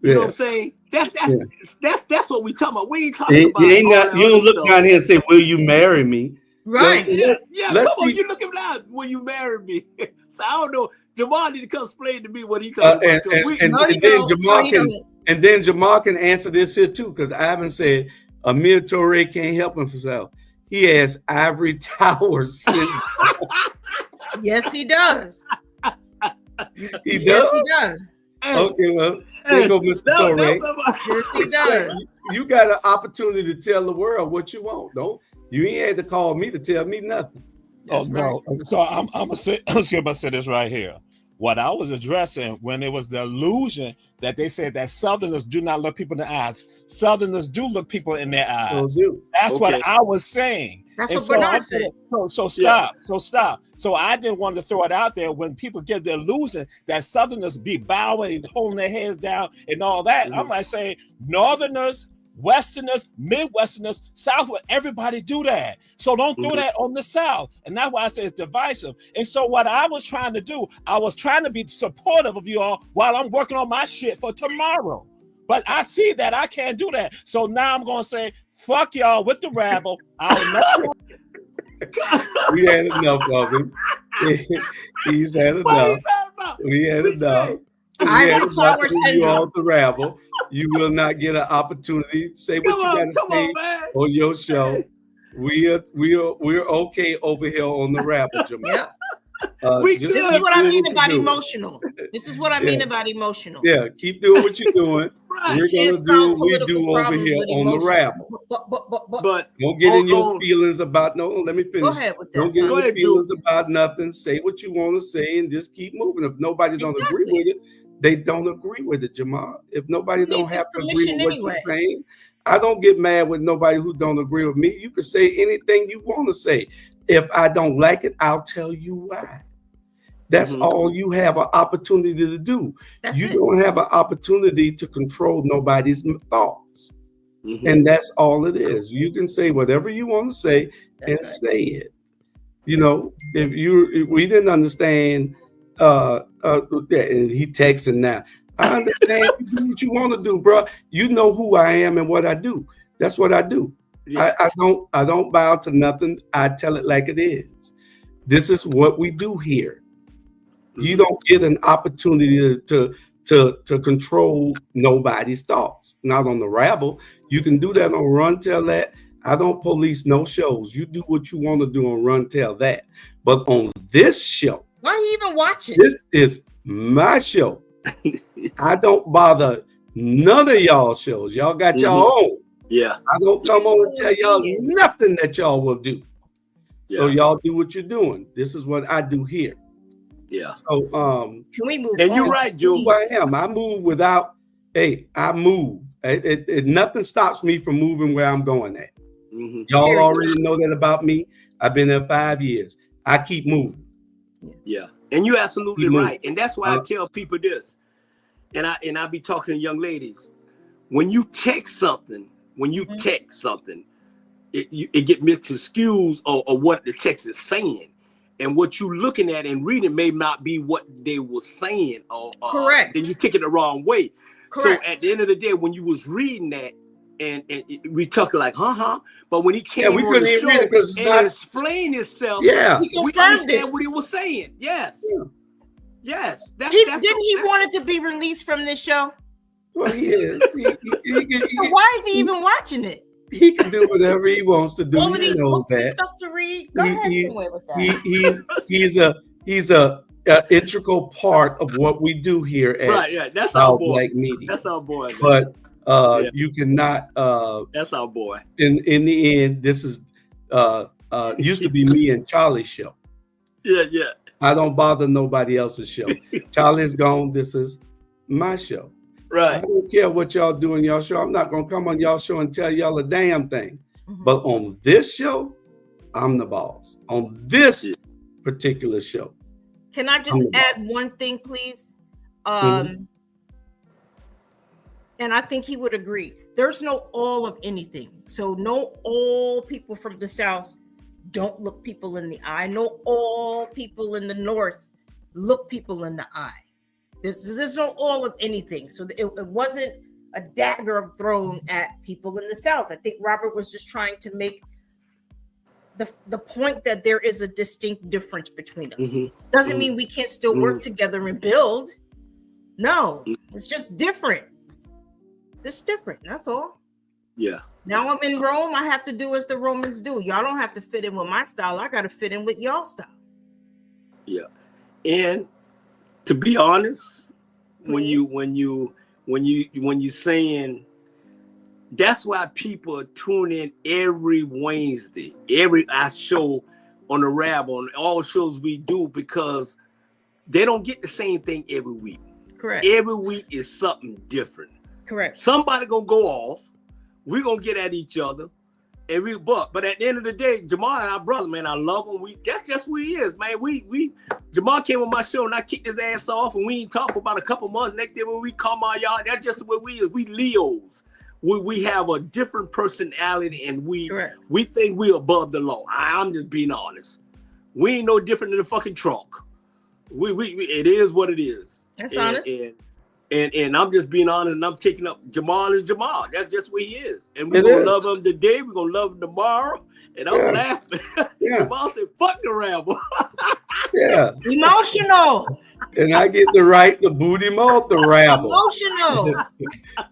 You know what I'm saying? That's what we talking about. We ain't talking about. You don't look down here and say, "Will you marry me?" Right? Come on. You looking loud. Will you marry me? So I don't know. Jamal need to come explain to me what he talking about. And then Jamal can answer this here too, because Ivan said Amir Torre can't help himself. He has ivory towers. Yes, he does. He does. Okay, well, there go Mr. Torre. Yes, he does. You got an opportunity to tell the world what you want. You ain't had to call me to tell me nothing. No. So I'm gonna say this right here. What I was addressing when it was the illusion that they said that Southerners do not look people in the eyes. Southerners do look people in their eyes. That's what I was saying. That's what Bernard said. So stop. So I didn't want to throw it out there when people get the illusion that Southerners be bowing and holding their heads down and all that. I'm like saying Northerners, Westerners, Midwesterners, Southwest, everybody do that. So don't throw that on the South. And that's why I say it's divisive. And so what I was trying to do, I was trying to be supportive of you all while I'm working on my shit for tomorrow. But I see that I can't do that. So now I'm going to say, fuck y'all with the rabble. We had enough of him. He's had enough. We had enough. I have Tower syndrome. The rabble. You will not get an opportunity to say what you got to say on your show. We're okay over here on the rabble, Jamal. This is what I mean about emotional. This is what I mean about emotional. Yeah, keep doing what you're doing. We're gonna do what we do over here on the rabble. But don't get in your feelings about let me finish. Go ahead with that. Don't get in your feelings about nothing. Say what you want to say and just keep moving. If nobody don't agree with it, they don't agree with it, Jamal. If nobody don't have to agree with what you're saying, I don't get mad with nobody who don't agree with me. You can say anything you want to say. If I don't like it, I'll tell you why. That's all you have an opportunity to do. You don't have an opportunity to control nobody's thoughts. And that's all it is. You can say whatever you want to say say it. You know, if we didn't understand, and he texting now. I understand you do what you want to do, bro. You know who I am and what I do. That's what I do. Yes. I don't bow to nothing. I tell it like it is. This is what we do here. You don't get an opportunity to control nobody's thoughts. Not on the Rabble. You can do that on Run Tell That. I don't police no shows. You do what you want to do on Run Tell That. But on this show, why are you even watching? This is my show. I don't bother none of y'all shows. Y'all got y'all own. Yeah. I don't come on and tell y'all nothing that y'all will do. So y'all do what you're doing. This is what I do here. Yeah. So can we move? And you're right, Joe. Who I am. I move without. Hey, I move. Nothing stops me from moving where I'm going at. Y'all already know that about me. I've been there 5 years. I keep moving. Yeah. And you're absolutely right. And that's why I tell people this. And I be talking to young ladies. When you text something, it get misconstrued or what the text is saying. And what you looking at and reading may not be what they were saying, or correct. Then you take it the wrong way. Correct. So at the end of the day, when you was reading that, and we talk like, but when he came on the show and explained himself, we understand what he was saying. Yes, yes. Didn't he wanted to be released from this show? Well, he is. So why is he even watching it? He can do whatever he wants to do. All of these books and stuff to read. Go ahead with that. He's a integral part of what we do here at That's our boy. Black Media. That's our boy. Man. But you cannot. That's our boy. In the end, this is used to be me and Charlie's show. Yeah. I don't bother nobody else's show. Charlie's gone. This is my show. Right. I don't care what y'all do in y'all show. I'm not gonna come on y'all show and tell y'all a damn thing. But on this show, I'm the boss. On this particular show. Can I just add one thing, please? And I think he would agree. There's no all of anything. So no all people from the South don't look people in the eye. No all people in the North look people in the eye. There's no all of anything. So it wasn't a dagger thrown at people in the South. I think Robert was just trying to make the point that there is a distinct difference between us. Doesn't mean we can't still work together and build. No, it's just different. It's different. That's all. Yeah. Now I'm in Rome. I have to do as the Romans do. Y'all don't have to fit in with my style. I got to fit in with y'all style. Yeah. And to be honest, when you saying, that's why people tune in every Wednesday, I show on the Rabble, on all shows we do, because they don't get the same thing every week. Correct. Every week is something different. Correct. Somebody gonna go off. We're gonna get at each other. But at the end of the day, Jamal, our brother, man, I love him. That's just who he is, man. Jamal came on my show and I kicked his ass off, and we ain't talked for about a couple months. Next day when we come on, y'all, that's just what we is. We Leos. We have a different personality, and we think we're above the law. I'm just being honest. We ain't no different than the fucking trunk. It is what it is. That's honest. And I'm just being honest, and I'm taking up Jamal is Jamal. That's just what he is. And we're going to love him today. We're going to love him tomorrow. And I'm laughing. Jamal said, fuck the Rabble. Emotional. And I get the right to boot him off the Rabble. Emotional.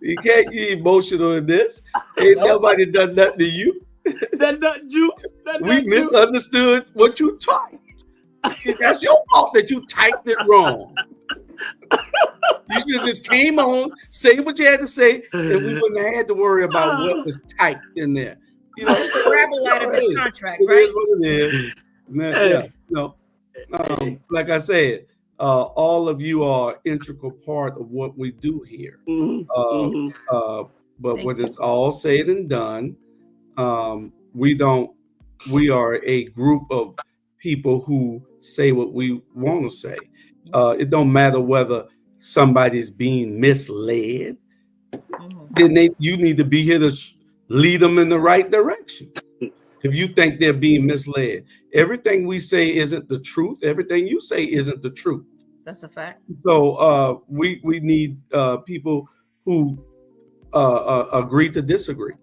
You can't get emotional in this. Ain't nobody done nothing to you. That nut juice. We misunderstood what you typed. That's your fault that you typed it wrong. You should have just came on, say what you had to say, and we wouldn't have had to worry about what was typed in there. You know, it's a Rabble out of his contract, it right? Is what it is. Yeah, like I said, all of you are integral part of what we do here. But when it's all said and done, we are a group of people who say what we want to say. It don't matter whether somebody's being misled. Then you need to be here to lead them in the right direction. If you think they're being misled, everything we say isn't the truth. Everything you say isn't the truth. That's a fact. So we need people who agree to disagree.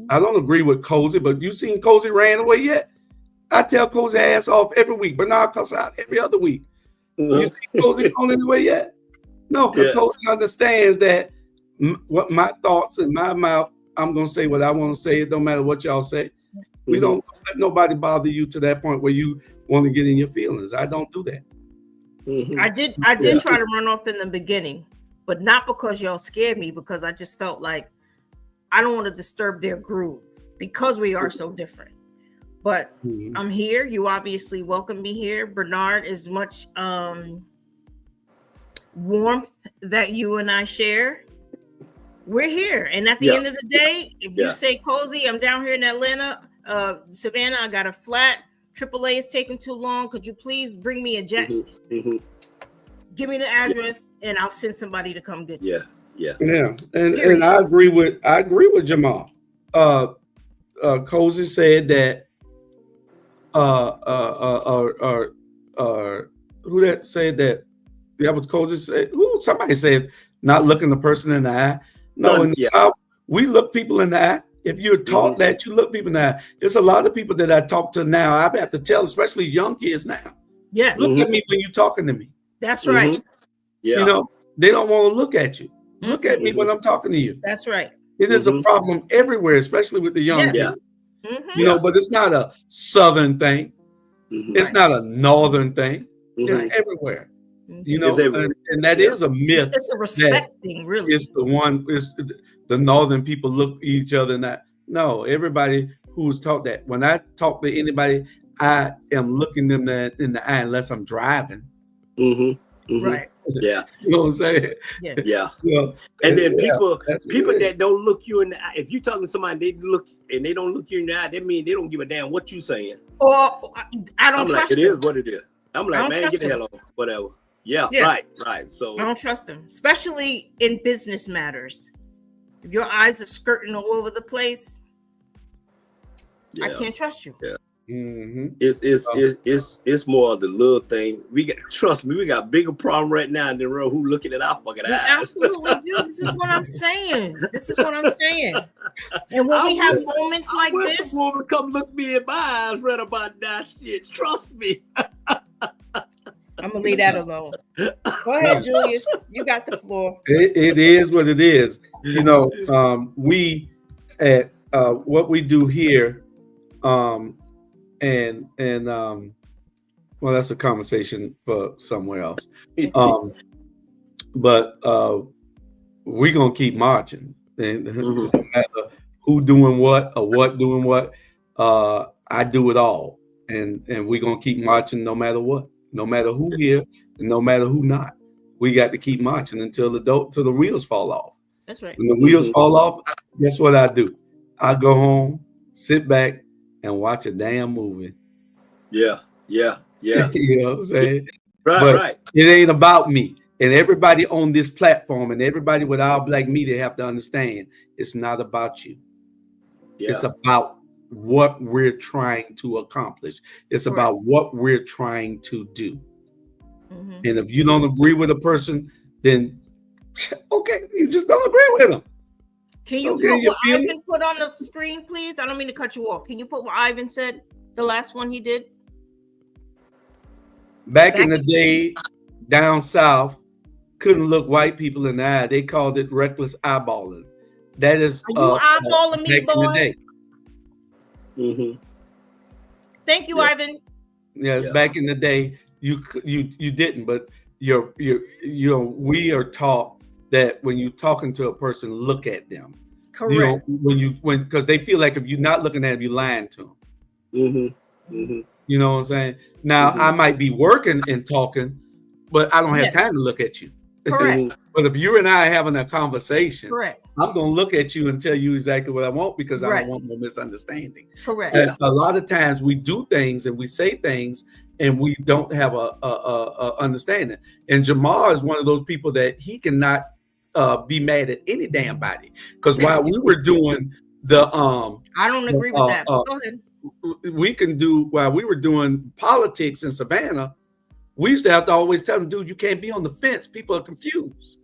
I don't agree with Cozy, but you seen Cozy ran away yet? I tell Cozy ass off every week. Bernard cuss out every other week. You see Cozy going anywhere yet? No, because Cozy understands that what my thoughts in my mouth, I'm gonna say what I want to say. It don't matter what y'all say. We don't let nobody bother you to that point where you want to get in your feelings. I don't do that. I did try to run off in the beginning, but not because y'all scared me, because I just felt like I don't want to disturb their groove because we are so different. But I'm here. You obviously welcome me here. Bernard, as much warmth that you and I share, we're here. And at the end of the day, if you say Cozy, I'm down here in Atlanta, Savannah, I got a flat. AAA is taking too long. Could you please bring me a jet? Give me the address, and I'll send somebody to come get you. And I agree with Jamal. Cozy said that. Who that said that? That was Cozy said. Who? Somebody said not looking the person in the eye. No, in the South, we look people in the eye. If you're taught that, you look people in the eye. There's a lot of people that I talk to now. I have to tell, especially young kids now. Yes. Look at me when you're talking to me. That's right. You know, they don't want to look at you. Look at me when I'm talking to you. That's right. It is a problem everywhere, especially with the young kids. You know, but it's not a Southern thing. It's not a Northern thing. It's everywhere. You know, and that is a myth. It's a respect thing, really. It's the Northern people look at each other and that. No, everybody who's taught that. When I talk to anybody, I am looking them in the eye unless I'm driving. Right. Yeah. You know what I'm saying? Yeah. And then people that don't look you in the eye, if you talking to somebody, they look and they don't look you in the eye, that means they don't give a damn what you saying. Or I don't trust it them. Is what it is. I'm like, man, get the hell on, whatever. Yeah. Right. So I don't trust them, especially in business matters. If your eyes are skirting all over the place, I can't trust you. It's more of the little thing. Trust me, we got bigger problem right now than who looking at our fucking eyes. Absolutely do. This is what I'm saying. And when we have moments like this, the woman come look me in my eyes right about that shit. Trust me. I'm gonna leave that alone. Go ahead, Julius. You got the floor. It is what it is. You know, we at what we do here, and well, that's a conversation for somewhere else. But we're gonna keep marching, and no matter who doing what or what doing what, I do it all, and we're gonna keep marching no matter what. No matter who here, and no matter who not, we got to keep marching until the wheels fall off. That's right. When the wheels fall off, guess what I do? I go home, sit back, and watch a damn movie. Yeah. You know what I'm saying? Right. It ain't about me. And everybody on this platform and everybody with our black media have to understand it's not about you. Yeah. It's about what we're trying to accomplish. It's about what we're trying to do. And if you don't agree with a person, then okay, you just don't agree with them. Can you put what Ivan put on the screen, please? I don't mean to cut you off. Can you put what Ivan said, the last one he did? Back in the day, down south, couldn't look white people in the eye. They called it reckless eyeballing. That is eyeballing me, back boy? in the day. Thank you, Ivan. Yes, back in the day, you didn't, but we are taught that when you're talking to a person, look at them. Correct. Because they feel like if you're not looking at them, you're lying to them. You know what I'm saying? Now I might be working and talking, but I don't have time to look at you. Correct. But if you and I are having a conversation, Correct. I'm going to look at you and tell you exactly what I want because I Right. don't want no misunderstanding. Correct. And a lot of times we do things and we say things and we don't have a understanding. And Jamar is one of those people that he cannot be mad at any damn body. Because while we were doing the I don't agree with that. Go ahead. We can do while we were doing politics in Savannah, we used to have to always tell them, dude, you can't be on the fence. People are confused.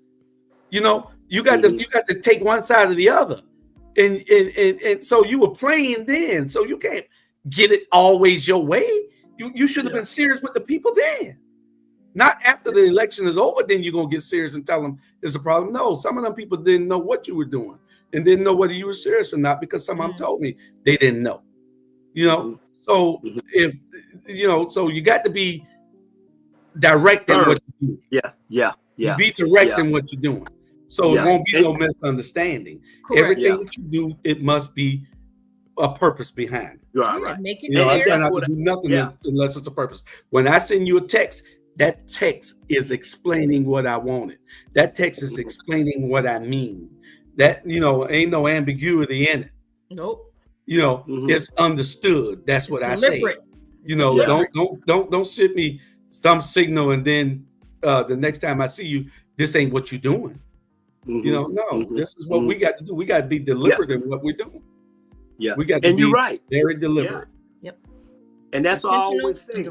You know, you got to take one side or the other. And so you were playing then. So you can't get it always your way. You should have been serious with the people then. Not after the election is over, then you're going to get serious and tell them there's a problem. No, some of them people didn't know what you were doing and didn't know whether you were serious or not because some of them told me they didn't know. You know, so if you know, so you got to be direct in what you do. Yeah. Be direct in what you're doing. So it won't be no misunderstanding. Correct. Everything that you do, it must be a purpose behind it. Right. Make it You know, I try clear. not to do nothing unless it's a purpose. When I send you a text, that text is explaining what I wanted. That text is explaining what I mean. That, you know, ain't no ambiguity in it. Nope. You know, it's understood. That's what deliberate. I say. You know, don't send me some signal and then the next time I see you, this ain't what you're doing. You know, no, this is what we got to do. We got to be deliberate in what we're doing. Yeah, we got to be you're right. Very deliberate. Yep. And that's all I always say.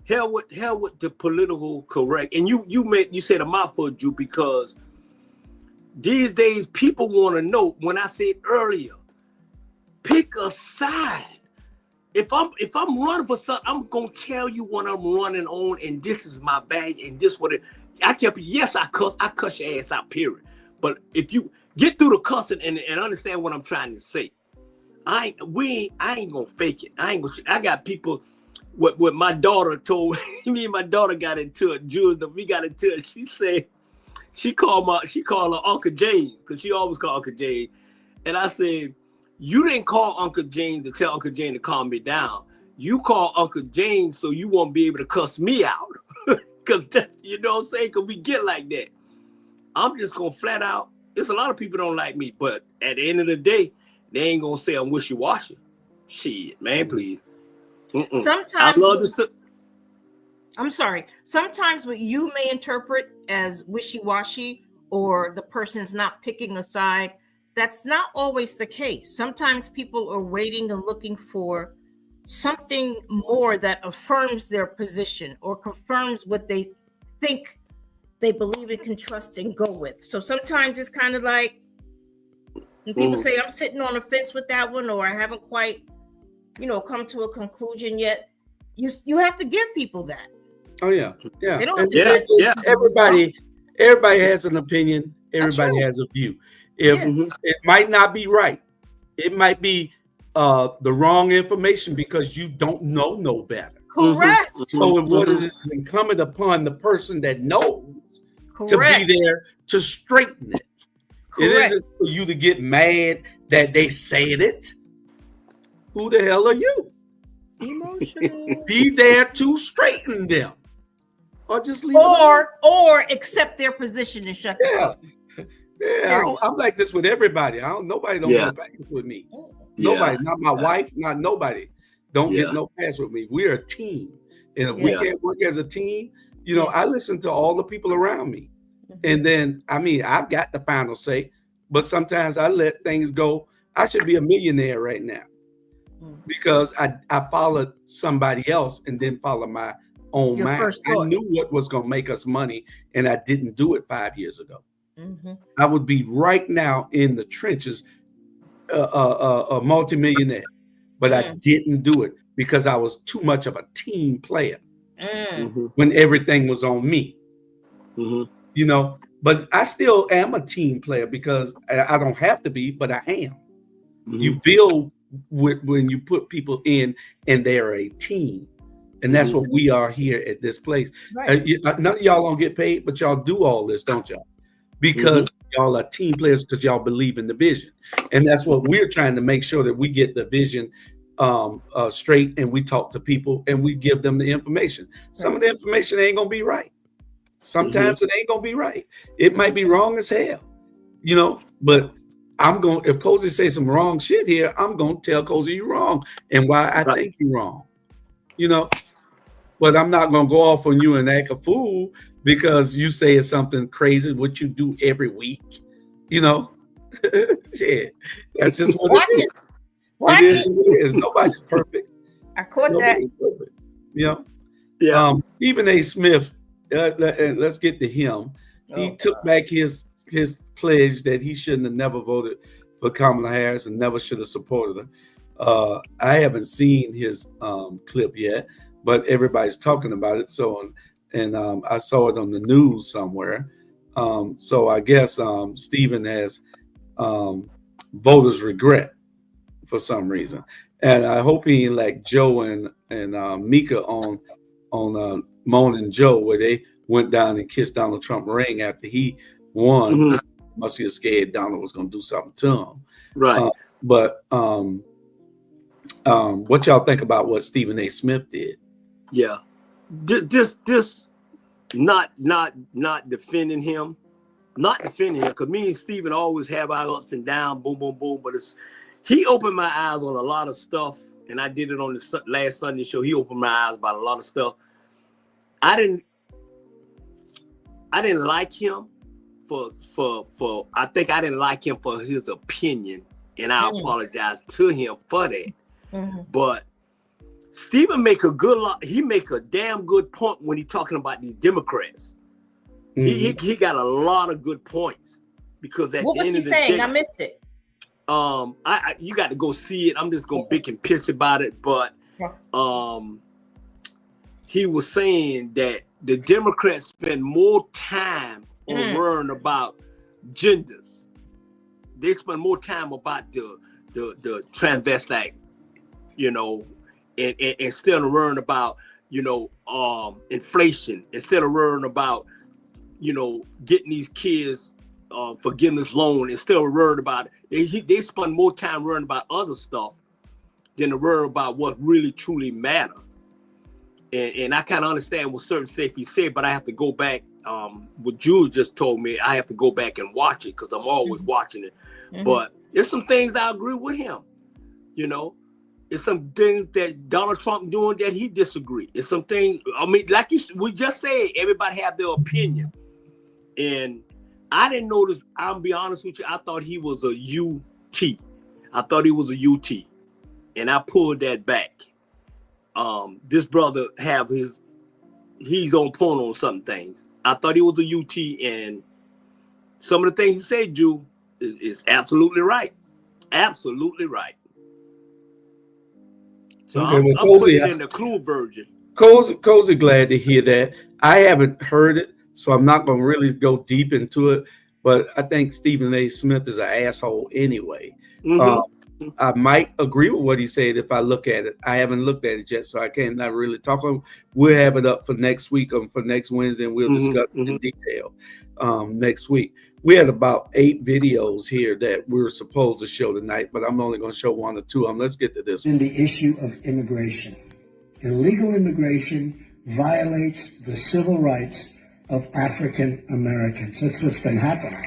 Hell with the political correct. And you said a mouthful, Drew, because these days people want to know. When I said earlier, pick a side. If I'm running for something, I'm gonna tell you what I'm running on, and this is my bag, and this what it. I tell people, yes, I cuss your ass out, period. But if you get through the cussing and understand what I'm trying to say, I ain't gonna fake it. I got people. What my daughter told me and my daughter got into it. Jules, we got into it. She said she called her Uncle James because she always called Uncle James, and I said, you didn't call Uncle James to tell Uncle James to calm me down. You call Uncle James so you won't be able to cuss me out. Cause you know what I'm saying? Cause we get like that. I'm just gonna flat out. There's a lot of people don't like me, but at the end of the day, they ain't gonna say I'm wishy-washy. Shit, man, please. Sometimes I'm sorry. Sometimes what you may interpret as wishy-washy or the person's not picking a side, that's not always the case. Sometimes people are waiting and looking for something more that affirms their position or confirms what they think they believe and can trust and go with. So sometimes it's kind of like when people say, I'm sitting on the fence with that one, or I haven't quite, come to a conclusion yet. You have to give people that. Oh yeah. They don't have to Everybody has an opinion. Everybody has a view. It might not be right. It might be the wrong information because you don't know no better. Correct. So what it is incumbent upon the person that knows to be there to straighten it. It isn't for you to get mad that they said it. Who the hell are you? Emotional. Be there to straighten them. Or just leave or accept their position and shut them up. Yeah, I'm like this with everybody. Nobody don't go back with me. Nobody, not my wife, not nobody. Don't get no pass with me. We're a team. And if we can't work as a team, I listen to all the people around me. And then, I've got the final say, but sometimes I let things go. I should be a millionaire right now because I followed somebody else and didn't follow my own mind. I knew what was going to make us money, and I didn't do it 5 years ago. I would be right now in the trenches, a multimillionaire, but I didn't do it because I was too much of a team player when everything was on me. But I still am a team player because I don't have to be, but I am. You build when you put people in and they're a team. And that's what we are here at this place. Right. None of y'all don't get paid, but y'all do all this, don't y'all? Because y'all are team players because y'all believe in the vision. And that's what we're trying to make sure that we get the vision straight, and we talk to people and we give them the information. Some of the information ain't going to be right. Sometimes it ain't gonna be right. It might be wrong as hell, but if Cozy say some wrong shit here, I'm gonna tell Cozy you're wrong and why I think you're wrong, but I'm not gonna go off on you and act a fool because you say it's something crazy, what you do every week, Shit. That's just what it is. Watch it is. Nobody's perfect. I caught Nobody's that. Perfect. Yeah. Stephen A. Smith, let's get to him. He took back his pledge that he shouldn't have never voted for Kamala Harris and never should have supported her. I haven't seen his clip yet, but everybody's talking about it. So, and I saw it on the news somewhere. So I guess Stephen has voters regret for some reason, and I hope he ain't like Joe and Mika on Moan and Joe, where they went down and kissed Donald Trump ring after he won. Must have scared Donald was going to do something to him, right? But what y'all think about what Stephen A. Smith did? Yeah, just not defending him. Not defending him, because me and Stephen always have our ups and downs, boom, boom, boom. But he opened my eyes on a lot of stuff, and I did it on the last Sunday show. He opened my eyes about a lot of stuff. I didn't like him for I think I didn't like him for his opinion, and I apologize to him for that. But Stephen make a damn good point when he's talking about these Democrats. He got a lot of good points because at what the was end he of the saying? day, I missed it. You got to go see it. I'm just gonna bitch and piss about it, but he was saying that the Democrats spend more time on worrying about genders. They spend more time about the transvestite, and instead of worrying about inflation, instead of worrying about getting these kids forgiveness loan, instead of worrying about it, they spend more time worrying about other stuff than to worry about what really truly matter. And I kind of understand what certain stuff he said, but I have to go back. What Jules just told me, I have to go back and watch it because I'm always watching it. But there's some things I agree with him. It's some things that Donald Trump doing that he disagree. It's some things. I mean, like we just said, everybody have their opinion. And I didn't notice, I'll be honest with you, I thought he was a UT. I thought he was a UT. And I pulled that back. This brother he's on point on some things. I thought he was a UT, and some of the things he said, Jew, is absolutely right. Absolutely right. So I'm putting it in the clue version. Cozy glad to hear that. I haven't heard it, so I'm not going to really go deep into it. But I think Stephen A. Smith is an asshole anyway. I might agree with what he said if I look at it. I haven't looked at it yet, so I cannot really talk on it. We'll have it up for next week or for next Wednesday, and we'll discuss it in detail next week. We had about 8 videos here that we were supposed to show tonight, but I'm only going to show 1 or 2 of them. Let's get to this one. In the issue of immigration. Illegal immigration violates the civil rights of African Americans. That's what's been happening.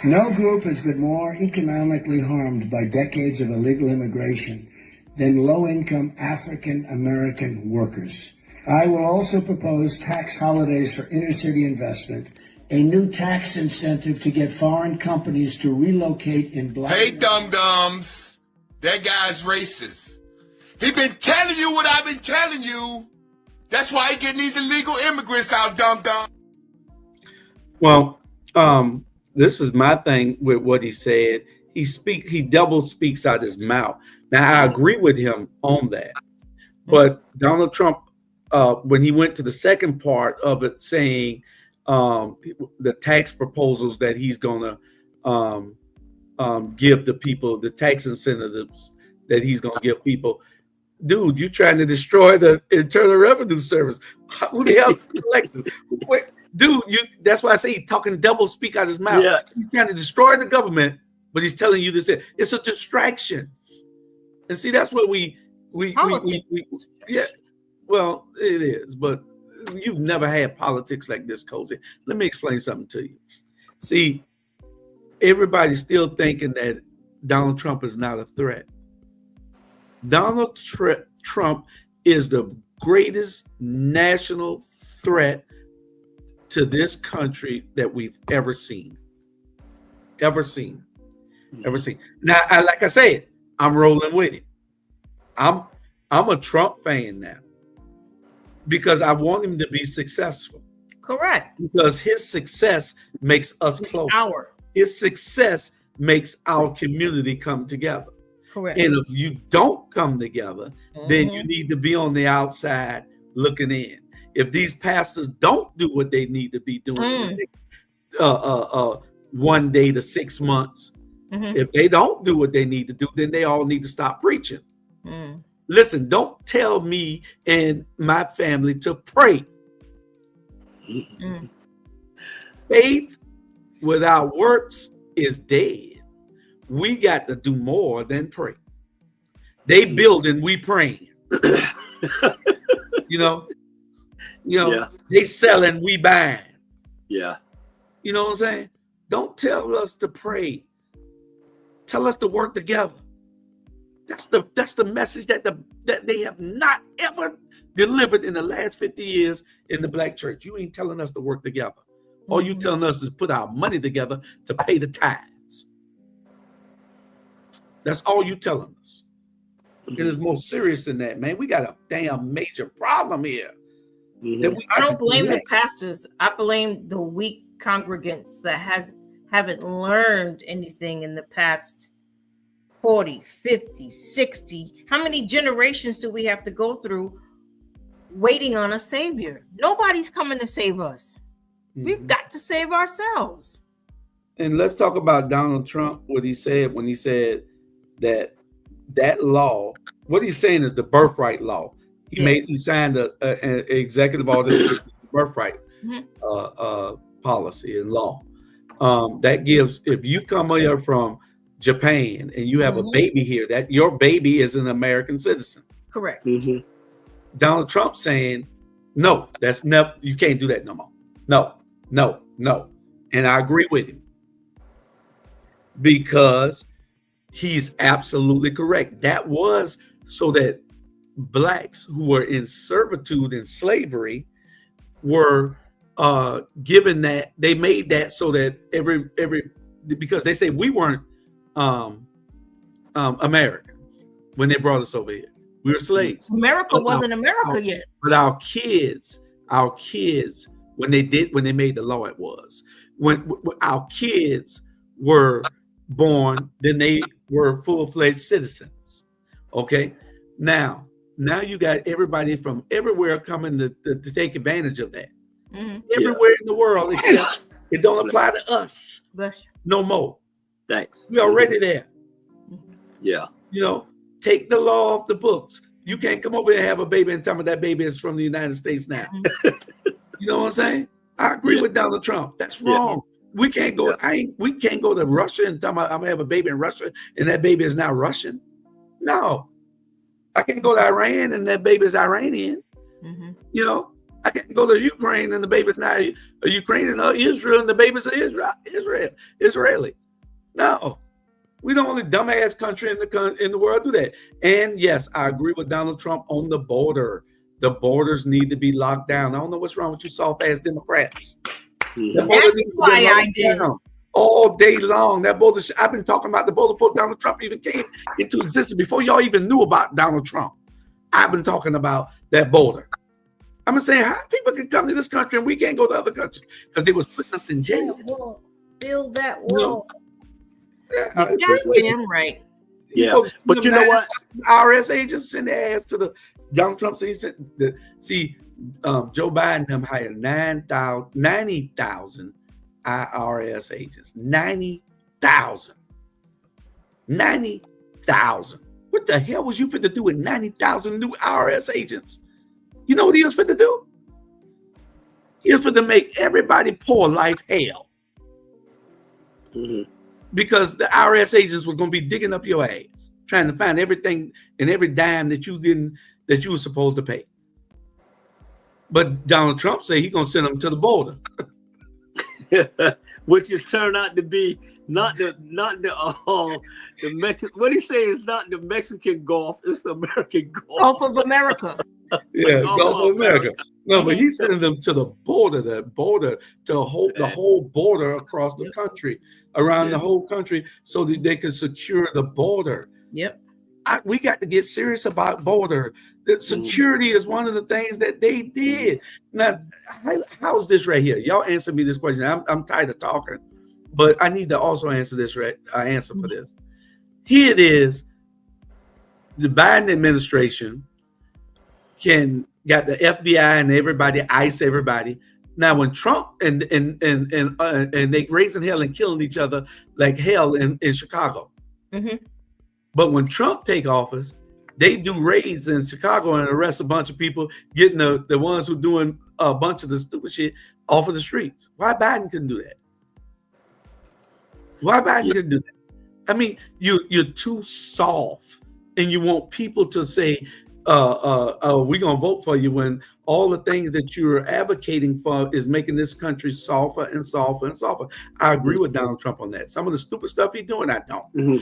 No group has been more economically harmed by decades of illegal immigration than low-income African American workers. I will also propose tax holidays for inner-city investment, a new tax incentive to get foreign companies to relocate in black... Hey, dum-dums, that guy's racist. He been telling you what I've been telling you. That's why he getting these illegal immigrants out, dum-dum. Well, this is my thing with what he said. He double speaks out his mouth. Now, I agree with him on that. But Donald Trump, when he went to the second part of it, saying the tax proposals that he's going to give the people, the tax incentives that he's going to give people, dude, you're trying to destroy the Internal Revenue Service. Who the hell collected? Dude, that's why I say he's talking double speak out his mouth. Yeah. He's trying to destroy the government, but he's telling you this. It's a distraction. And see, that's what we Yeah, well, it is, but you've never had politics like this, Cozy. Let me explain something to you. See, everybody's still thinking that Donald Trump is not a threat. Donald Trump is the greatest national threat to this country that we've ever seen. Ever seen. Now, like I said, I'm rolling with it. I'm a Trump fan now because I want him to be successful. Correct. Because his success makes us closer. His success makes our community come together. Correct. And if you don't come together, then you need to be on the outside looking in. If these pastors don't do what they need to be doing 1 day to 6 months, if they don't do what they need to do, then they all need to stop preaching. Listen, don't tell me and my family to pray. Faith without works is dead. We got to do more than pray. They building, we praying. They selling, we buying. Yeah. You know what I'm saying? Don't tell us to pray. Tell us to work together. That's the message that they have not ever delivered in the last 50 years in the black church. You ain't telling us to work together. All you telling us is put our money together to pay the tithes. That's all you telling us. It is more serious than that, man. We got a damn major problem here. I don't blame the pastors. I blame the weak congregants that haven't learned anything in the past 40, 50, 60. How many generations do we have to go through waiting on a savior? Nobody's coming to save us. We've got to save ourselves. And let's talk about Donald Trump, what he said when he said that law, what he's saying is the birthright law. He signed an executive order, birthright policy and law. That gives, if you come here from Japan and you have a baby here, that your baby is an American citizen. Correct. Donald Trump saying, no, that's never, you can't do that no more. No. And I agree with him because he's absolutely correct. That was so that blacks who were in servitude and slavery were given that. They made that so that every because they say we weren't Americans when they brought us over here. We were slaves. America wasn't America yet. But our kids, when they made the law, it was when our kids were born, then they were full-fledged citizens. Okay, now you got everybody from everywhere coming to take advantage of that. Everywhere in the world, except it don't apply to us no more. Thanks. We already there. Yeah. Take the law off the books. You can't come over here and have a baby and tell me that baby is from the United States now. You know what I'm saying? I agree with Donald Trump. That's wrong. We can't go. We can't go to Russia and tell me I'm gonna have a baby in Russia and that baby is not Russian. No, I can't go to Iran and that baby is Iranian. I can't go to Ukraine and the baby's not a Ukrainian, or Israel and the baby's Israeli. No, we the only dumbass country in the world do that. And yes, I agree with Donald Trump on the border. The borders need to be locked down. I don't know what's wrong with you soft-ass Democrats. That's why I did. All day long. That border, I've been talking about the border before Donald Trump even came into existence, before y'all even knew about Donald Trump. I've been talking about that border. I'm saying how people can come to this country and we can't go to other countries because they was putting us in jail. Build that wall. Yeah, damn right. Yeah, but you know what? IRS agents send their ass to the Donald Trump. Joe Biden them hired 90,000 IRS agents. 90,000. 90,000. What the hell was you fit to do with 90,000 new IRS agents? You know what he was fit to do? He was fit to make everybody poor life hell. Because the IRS agents were going to be digging up your ass, trying to find everything and every dime that you were supposed to pay. But Donald Trump said he's gonna send them to the border, which will turn out to be not the Mexican. What he say is not the Mexican Gulf; it's the American Gulf. Gulf of America. Yeah, Gulf of America. No, but he's sending them to the border to the whole border across the country, around the whole country, so that they can secure the border. Yep. We got to get serious about border. That security is one of the things that they did. Now, how's this right here? Y'all answer me this question. I'm tired of talking, but I need to also answer this answer for this. Here it is. The Biden administration got the FBI and everybody, ICE everybody. Now, when Trump and they raising hell and killing each other like hell in Chicago. Mm-hmm. But when Trump take office, they do raids in Chicago and arrest a bunch of people, getting the ones who doing a bunch of the stupid shit off of the streets. Why Biden couldn't do that? Why Biden couldn't do that? I mean, you're too soft, and you want people to say, we're gonna vote for you when all the things that you're advocating for is making this country softer and softer and softer. I agree with Donald Trump on that. Some of the stupid stuff he's doing, I don't. Mm-hmm.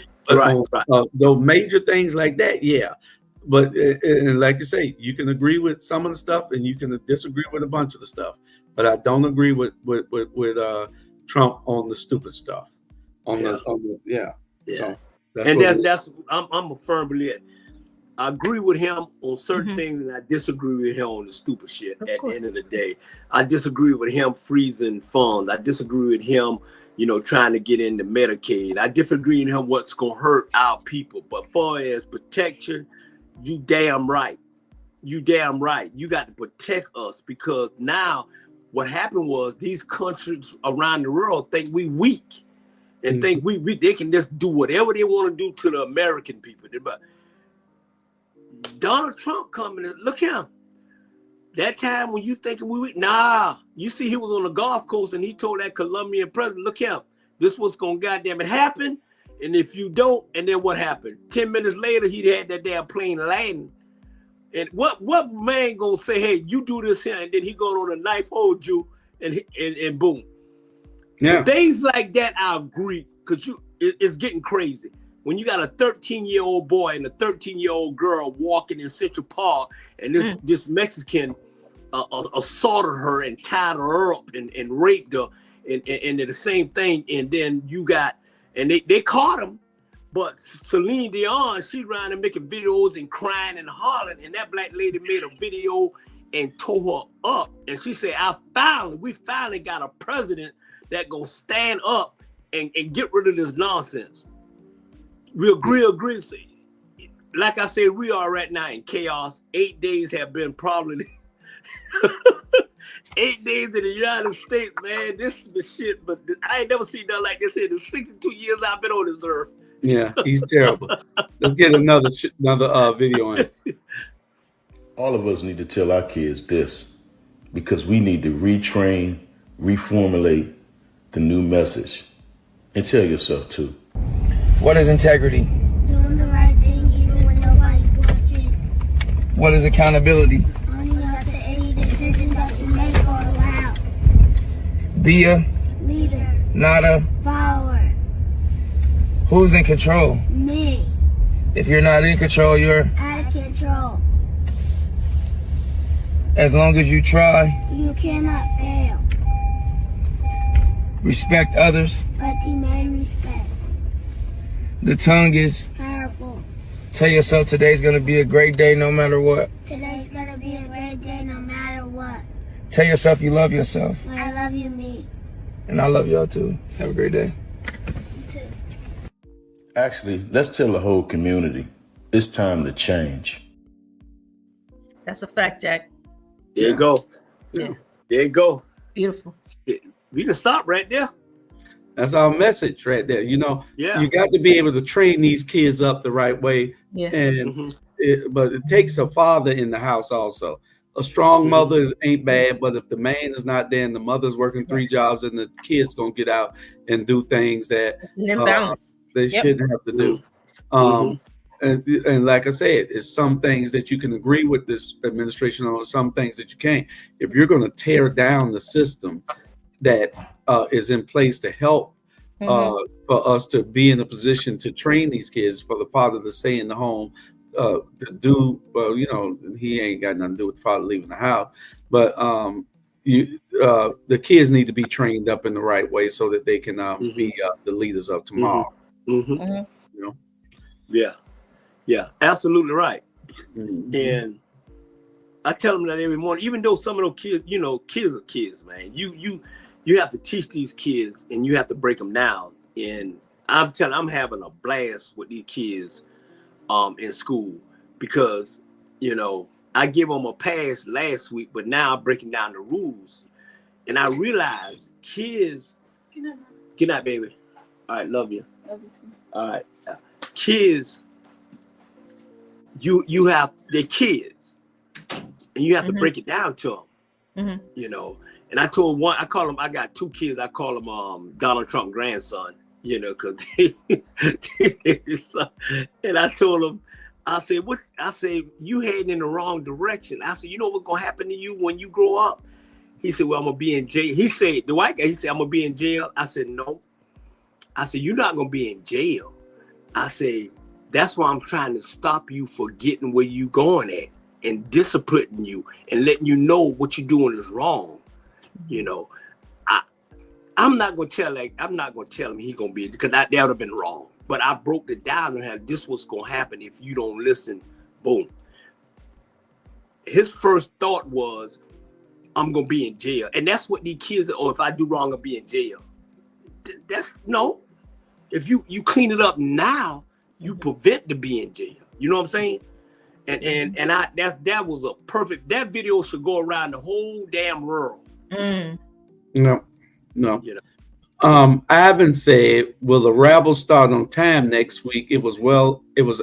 But the major things like that, yeah. But and like you say, you can agree with some of the stuff and you can disagree with a bunch of the stuff. But I don't agree with Trump on the stupid stuff. So that's I'm a firm believer. I agree with him on certain things, and I disagree with him on the stupid shit. At the end of the day, I disagree with him freezing funds. I disagree with him, trying to get into Medicaid. I disagree with him what's gonna hurt our people. But far as protection, you damn right. You damn right. You got to protect us, because now what happened was these countries around the world think we weak and think they can just do whatever they want to do to the American people. But Donald Trump coming in, look at him. That time when you thinking you see he was on the Gulf Coast and he told that Colombian president, look at him, this was gonna goddamn it happen. And if you don't, and then what happened? 10 minutes later, he had that damn plane landing. And what man gonna say, hey, you do this here, and then he going on a knife hold you and boom. Yeah. So things like that I agree, because it's getting crazy. When you got a 13-year-old boy and a 13-year-old girl walking in Central Park, and this Mexican assaulted her and tied her up and raped her, and the same thing, and then you got, and they caught him, but Celine Dion, she ran and making videos and crying and hollering, and that black lady made a video and tore her up, and she said, we finally got a president that gonna stand up and get rid of this nonsense. We agree. Like I said, we are right now in chaos. 8 days have been probably 8 days in the United States, man. This is shit, but I ain't never seen nothing like this in the 62 years I've been on this earth. Yeah, he's terrible. Let's get another video in. All of us need to tell our kids this, because we need to retrain, reformulate the new message. And tell yourself too. What is integrity? Doing the right thing even when nobody's watching. What is accountability? Owning up to any decision that you make or allow. Be a leader, not a follower. Who's in control? Me. If you're not in control, you're out of control. As long as you try, you cannot fail. Respect others, but demand respect. The tongue is powerful. Tell yourself today's going to be a great day no matter what. Today's going to be a great day no matter what. Tell yourself you love yourself. I love you, me. And I love y'all too. Have a great day. You too. Actually, let's tell the whole community, it's time to change. That's a fact, Jack. There you go. Yeah. There you go. Beautiful. We can stop right there. That's our message right there. You got to be able to train these kids up the right way. Yeah. And but it takes a father in the house also. A strong mother ain't bad, but if the man is not there and the mother's working 3 jobs and the kid's gonna get out and do things that they shouldn't have to do. and like I said, it's some things that you can agree with this administration on, some things that you can't. If you're going to tear down the system that is in place to help for us to be in a position to train these kids, for the father to stay in the home, to do, well, you know, he ain't got nothing to do with the father leaving the house, but the kids need to be trained up in the right way so that they can be the leaders of tomorrow. You know? Yeah, absolutely right. And I tell them that every morning, even though some of those kids, you know, kids are kids, man. You have to teach these kids and you have to break them down. And I'm telling, I'm having a blast with these kids in school because, you know, I give them a pass last week, but now I'm breaking down the rules. And I realized kids, good night, baby. All right, love you. Love you too. All right. Kids, you have, they're kids. And you have to break it down to them, you know. And I told one, I call them, I got two kids, I call them Donald Trump grandson, you know, because and I told them, I said, you heading in the wrong direction. I said, you know what's going to happen to you when you grow up? He said, well, I'm going to be in jail. He said, the white guy, he said, I'm going to be in jail. I said, no. I said, you're not going to be in jail. I said, that's why I'm trying to stop you for getting where you going at and disciplining you and letting you know what you're doing is wrong. You know, I'm not going to tell him he's going to be, because that would have been wrong. But I broke it down and had this what's going to happen if you don't listen. Boom. His first thought was, I'm going to be in jail. And that's what these kids are, or if I do wrong, I'll be in jail. That's no. If you clean it up now, you prevent to be in jail. You know what I'm saying? And that was a perfect, that video should go around the whole damn world. No. You know? Ivan said, will the Rabble start on time next week? It was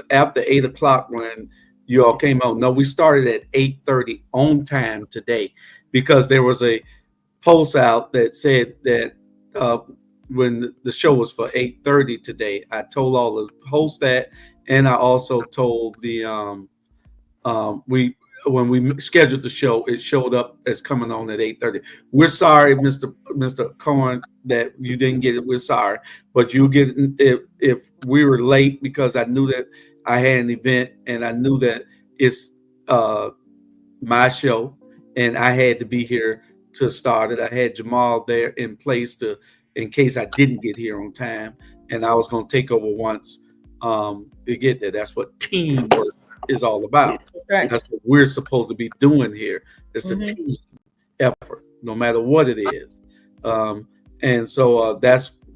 after 8 o'clock when you all came out. No, we started at 8:30 on time today because there was a post out that said that when the show was for 8:30 today. I told all the hosts that, and I also told the when we scheduled the show, it showed up as coming on at 8:30. We're sorry, Mr. Cohen, that you didn't get it. We're sorry, but you'll get it if we were late, because I knew that I had an event and I knew that it's my show and I had to be here to start it. I had Jamal there in place in case I didn't get here on time, and I was going to take over once to get there. That's what teamwork is all about. Right. That's what we're supposed to be doing here. It's a team effort, no matter what it is. And so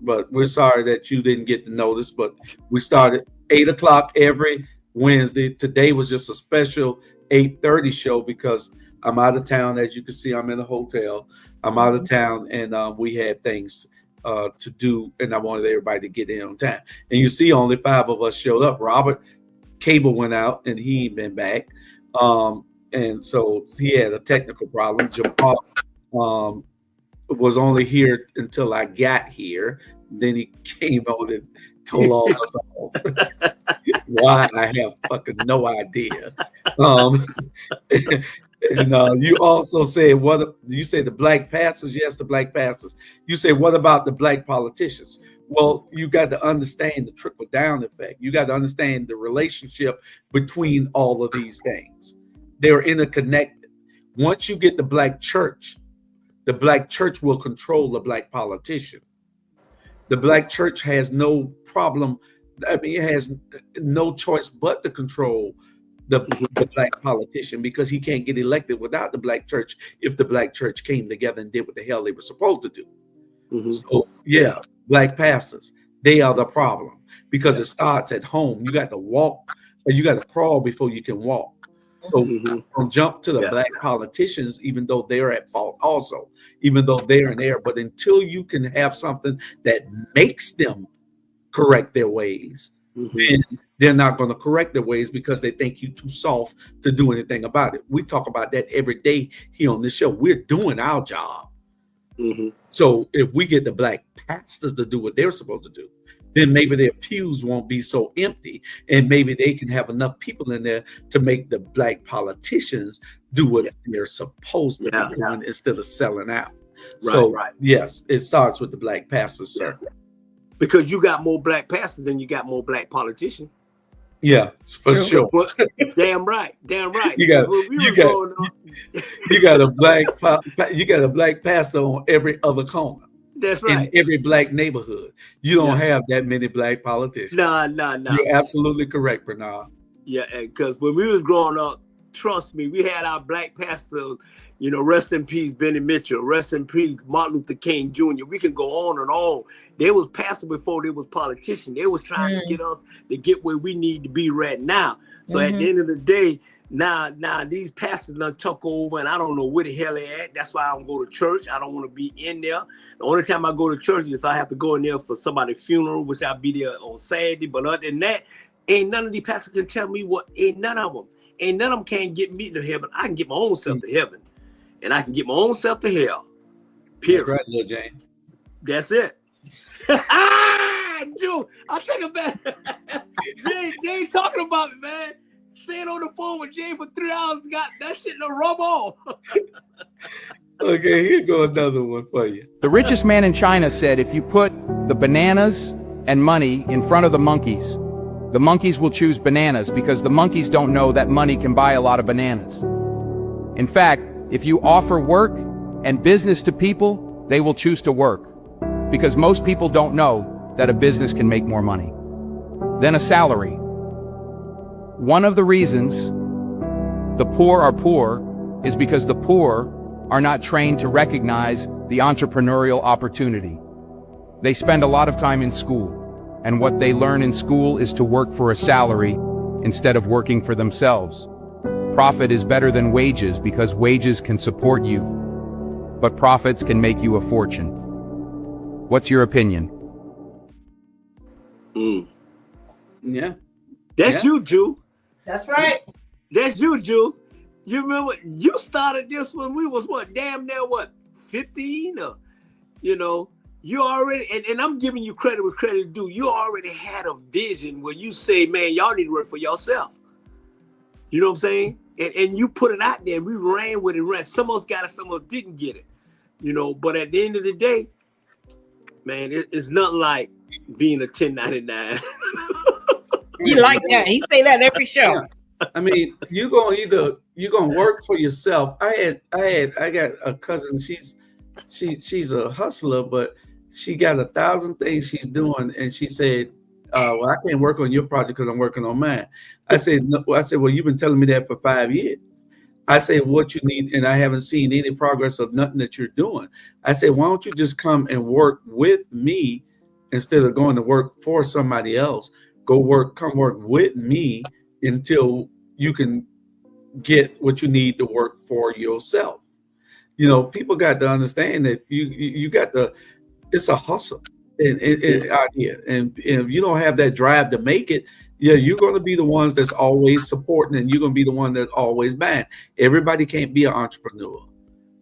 but we're sorry that you didn't get the notice, but we started 8 o'clock every Wednesday. Today was just a special 8:30 show because I'm out of town. As you can see, I'm in a hotel. I'm out of town, and we had things to do, and I wanted everybody to get in on time. And you see, only 5 of us showed up. Robert cable went out, and he ain't been back. And so he had a technical problem. Jamal was only here until I got here. Then he came on and told all us off. Why, I have fucking no idea. And you also said, you say the black pastors? Yes, the black pastors. You say, what about the black politicians? Well, you got to understand the trickle down effect. You got to understand the relationship between all of these things. They're interconnected. Once you get the black church will control the black politician. The black church has no problem. I mean, it has no choice but to control the black politician, because he can't get elected without the black church if the black church came together and did what the hell they were supposed to do. So, yeah, black pastors, they are the problem, because it starts at home. You got to walk, or you got to crawl before you can walk. So don't jump to the black politicians, even though they're at fault also, even though they're in error. But until you can have something that makes them correct their ways, then they're not going to correct their ways, because they think you're too soft to do anything about it. We talk about that every day here on this show. We're doing our job. So if we get the black pastors to do what they're supposed to do, then maybe their pews won't be so empty, and maybe they can have enough people in there to make the black politicians do what they're supposed to be doing instead of selling out. Yes, it starts with the black pastors, sir. Because you got more black pastors than you got more black politicians. Yeah, for sure. Damn right. You got a black pastor on every other corner. That's right. In every black neighborhood. You don't have that many black politicians. Nah. You're absolutely correct, Bernard. Yeah, because when we was growing up, trust me, we had our black pastors, rest in peace, Benny Mitchell, rest in peace, Martin Luther King Jr. We can go on and on. They was pastors before they was politicians. They was trying to get us to get where we need to be right now. So at the end of the day, now these pastors done took over, and I don't know where the hell they at. That's why I don't go to church. I don't want to be in there. The only time I go to church is if I have to go in there for somebody's funeral, which I'll be there on Saturday. But other than that, ain't none of these pastors can tell me what. Ain't none of them can get me to heaven. I can get my own self to heaven, and I can get my own self to hell. Period. That's right, little James. That's it. Joe, I'll take it back. Jay talking about it, man. Staying on the phone with Jay for 3 hours, got that shit no rub on. Okay, here go another one for you. The richest man in China said if you put the bananas and money in front of the monkeys will choose bananas because the monkeys don't know that money can buy a lot of bananas. In fact, if you offer work and business to people, they will choose to work because most people don't know that a business can make more money than a salary. One of the reasons the poor are poor is because the poor are not trained to recognize the entrepreneurial opportunity. They spend a lot of time in school, and what they learn in school is to work for a salary instead of working for themselves. Profit is better than wages because wages can support you, but profits can make you a fortune. What's your opinion? Yeah. That's you, Jew. That's right. That's you, Jew. You remember you started this when we was damn near 15 or you already and I'm giving you credit where credit is due. You already had a vision where you say, man, y'all need to work for yourself. You know what I'm saying? And you put it out there and we ran with it. Some of us got it, some of us didn't get it. But at the end of the day, man, it's nothing like being a 1099. You like that? He say that every show. Yeah. I mean, you're gonna work for yourself. I got a cousin. She's a hustler, but she got 1,000 things she's doing, and she said, "Well, I can't work on your project because I'm working on mine." I said, "No." I said, "Well, you've been telling me that for 5 years." I said, "What you need," and I haven't seen any progress of nothing that you're doing. I said, "Why don't you just come and work with me instead of going to work for somebody else? Come work with me until you can get what you need to work for yourself." People got to understand that you got to. It's a hustle out here, and if you don't have that drive to make it, you're going to be the ones that's always supporting, and you're going to be the one that's always buying. Everybody can't be an entrepreneur,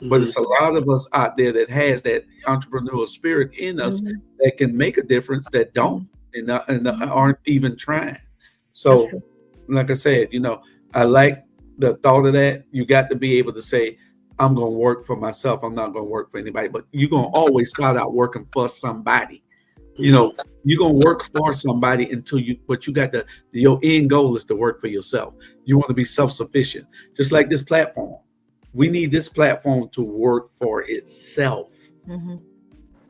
but it's a lot of us out there that has that entrepreneurial spirit in us that can make a difference that don't and aren't even trying. So, like I said, I like the thought of that. You got to be able to say, I'm going to work for myself. I'm not going to work for anybody, but you're going to always start out working for somebody. You're going to work for somebody but you got your end goal is to work for yourself. You want to be self-sufficient, just like this platform. We need this platform to work for itself.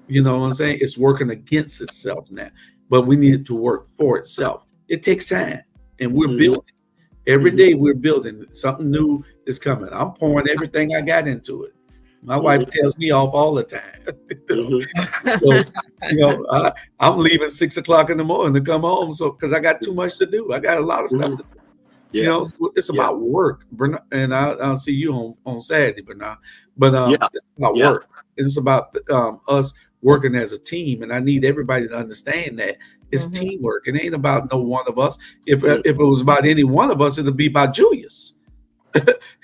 You know what I'm saying? It's working against itself now, but we need it to work for itself. It takes time, and we're building. Every day we're building. Something new is coming. I'm pouring everything I got into it. My wife tells me off all the time. So, I'm leaving 6 o'clock in the morning to come home. So, because I got too much to do. I got a lot of stuff to do. It's about work. And I'll see you on Saturday, Bernard. But it's about work. And it's about us working as a team. And I need everybody to understand that. It's teamwork. It ain't about no one of us. If it was about any one of us, it'll be about Julius.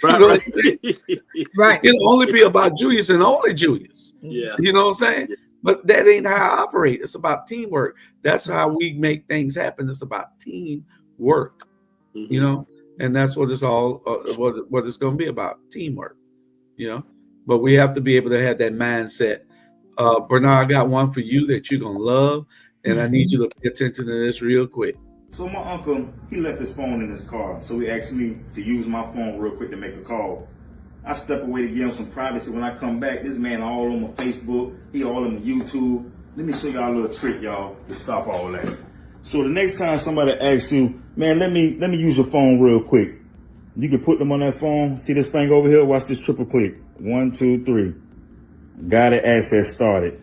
Right. It'll only be about Julius and only Julius. Yeah. You know what I'm saying? But that ain't how I operate. It's about teamwork. That's how we make things happen. It's about teamwork, you know, and that's what it's all what it's going to be about, teamwork, you know. But we have to be able to have that mindset. Bernard, I got one for you that you're going to love, and I need you to pay attention to this real quick. So my uncle, he left his phone in his car, so he asked me to use my phone real quick to make a call. I step away to give him some privacy. When I come back, this man all on my Facebook, he all on my YouTube. Let me show y'all a little trick, y'all, to stop all that. So the next time somebody asks you, man, let me use your phone real quick. You can put them on that phone. See this thing over here? Watch this triple click. 1, 2, 3. Guided access started.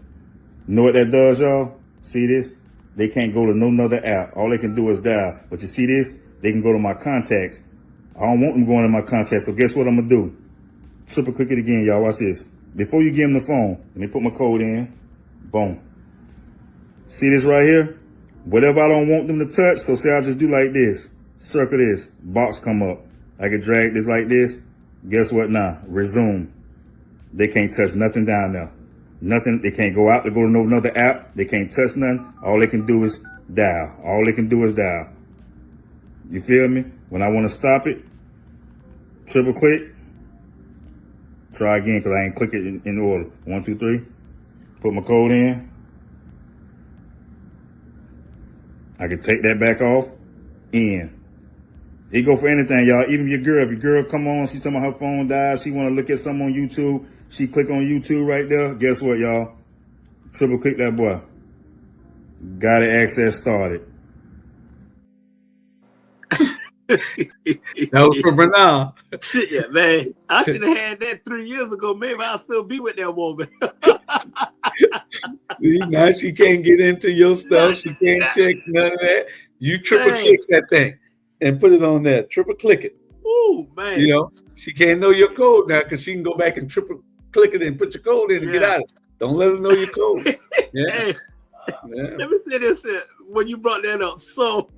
Know what that does, y'all? See this? They can't go to no other app. All they can do is dial. But you see this? They can go to my contacts. I don't want them going to my contacts, so guess what I'm going to do? Triple click it again, y'all. Watch this. Before you give them the phone, let me put my code in. Boom. See this right here? Whatever I don't want them to touch, so say I just do like this. Circle this. Box come up. I can drag this like this. Guess what now? Resume. They can't touch nothing down there. Nothing. They can't go out to go to no another app. They can't touch nothing. All they can do is dial. All they can do is dial. You feel me? When I want to stop it, triple click. Try again, because I ain't click it in order. 1, 2, 3. Put my code in. I can take that back off. In. It go for anything, y'all. Even your girl. If your girl come on, she talking about her phone dies, she want to look at something on YouTube, she click on YouTube right there. Guess what, y'all? Triple click that boy. Got it, access started. That was for Bernard. Shit, yeah, man. I should have had that 3 years ago. Maybe I'll still be with that woman. Now she can't get into your stuff. She can't check none of that. You triple click that thing and put it on there. Triple click it. Ooh, man. You know, she can't know your code now because she can go back and triple click it and put your code in and get out of it. Don't let her know your code. Yeah. Hey, let me say this when you brought that up. So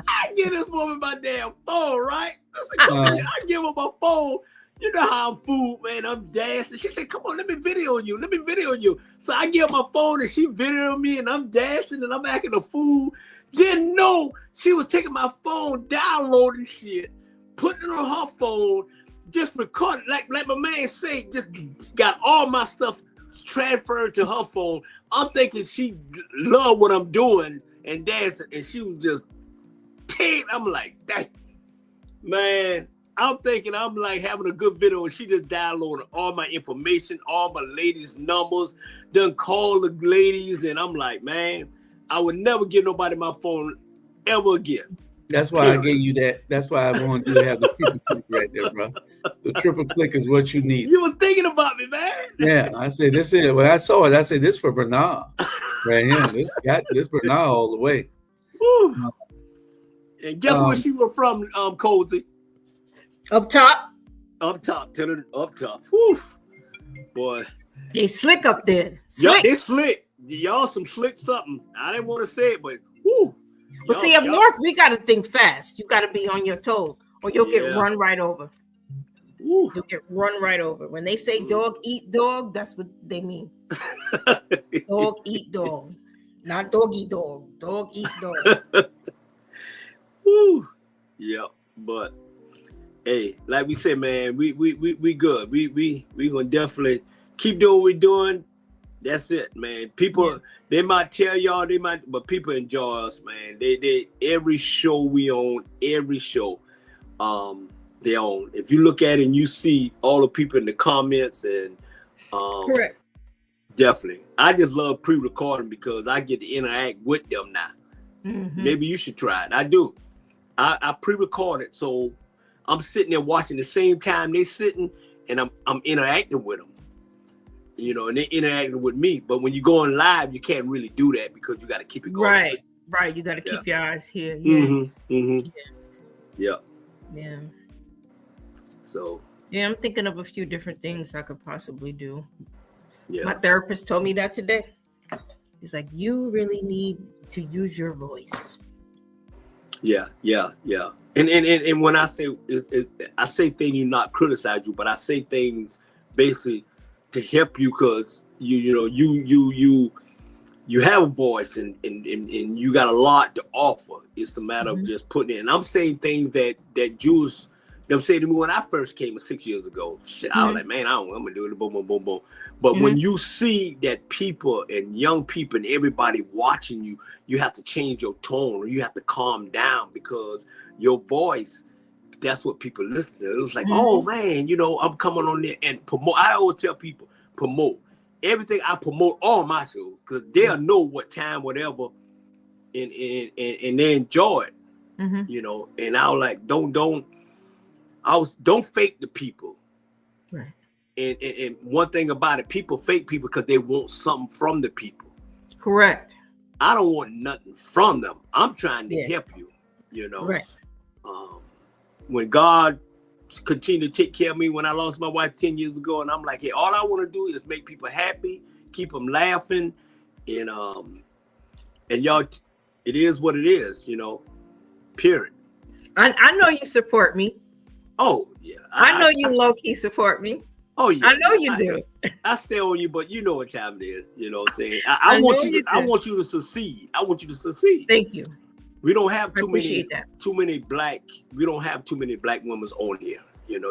I give this woman my damn phone, right? I give her my phone. You know how I'm fooled, man. I'm dancing. She said, come on, let me video you. Let me video you. So I give her my phone and she videoed me and I'm dancing and I'm acting a fool. Didn't know she was taking my phone, downloading shit, putting it on her phone, just recording. Like my man say, just got all my stuff transferred to her phone. I'm thinking she loved what I'm doing and dancing, and she was just I'm like, dang, man. I'm thinking I'm like having a good video, and she just downloaded all my information, all my ladies' numbers, done call the ladies, and I'm like, man, I would never give nobody my phone ever again. That's why I gave you that. That's why I wanted you to have the triple click right there, bro. The triple click is what you need. You were thinking about me, man. Yeah, I said this is when I saw it. I said this for Bernard, right here. This Bernard all the way. Woo. And guess where she was from, Cozy? Up top. Up top. Tell her up top. Whew. Boy. They slick up there. Slick. Yeah, they slick. Y'all some slick something. I didn't want to say it, but whoo. Well, see, up north, we got to think fast. You got to be on your toes, or you'll get run right over. Ooh. You'll get run right over. When they say dog eat dog, that's what they mean. Dog eat dog. Not dog eat dog. Dog eat dog. Woo. Yep. But hey, like we said, man, we good. We gonna definitely keep doing what we're doing. That's it, man. People, they might tell y'all, but people enjoy us, man. They every show we own, every show, they own. If you look at it and you see all the people in the comments and correct. Definitely. I just love pre-recording because I get to interact with them now. Mm-hmm. Maybe you should try it. I do. I pre-record it, so I'm sitting there watching the same time they sitting, and I'm interacting with them. You know, and they interacting with me. But when you go on live, you can't really do that because you got to keep it going. Right. You got to keep your eyes here. Yeah. Mm-hmm. Yeah. Yeah. So. Yeah, I'm thinking of a few different things I could possibly do. Yeah. My therapist told me that today. He's like, you really need to use your voice. Yeah. And when I say I say things, you not criticize you, but I say things basically to help you, because you have a voice and you got a lot to offer. It's the matter of just putting it. And I'm saying things that Jews them say to me when I first came 6 years ago. Shit, I was like, man, I'm gonna do it, boom, boom, boom, boom. But when you see that people and young people and everybody watching you, you have to change your tone, or you have to calm down, because your voice, that's what people listen to. It was like, oh man, I'm coming on there and promote. I always tell people, promote everything. I promote all my shows, because they'll know what time, whatever, and they enjoy it. And I was like, don't fake the people. Right. And one thing about it, people fake people because they want something from the people. Correct. I don't want nothing from them. I'm trying to help you, Right. When God continued to take care of me when I lost my wife 10 years ago, and I'm like, hey, all I want to do is make people happy, keep them laughing, and y'all, it is what it is, period. I know you support me. Oh yeah. I know you low-key support me. Oh yeah. I know you do. I stay on you, but you know what time it is. You know what I'm saying? I want you to succeed. I want you to succeed. Thank you. We don't have too many black women on here.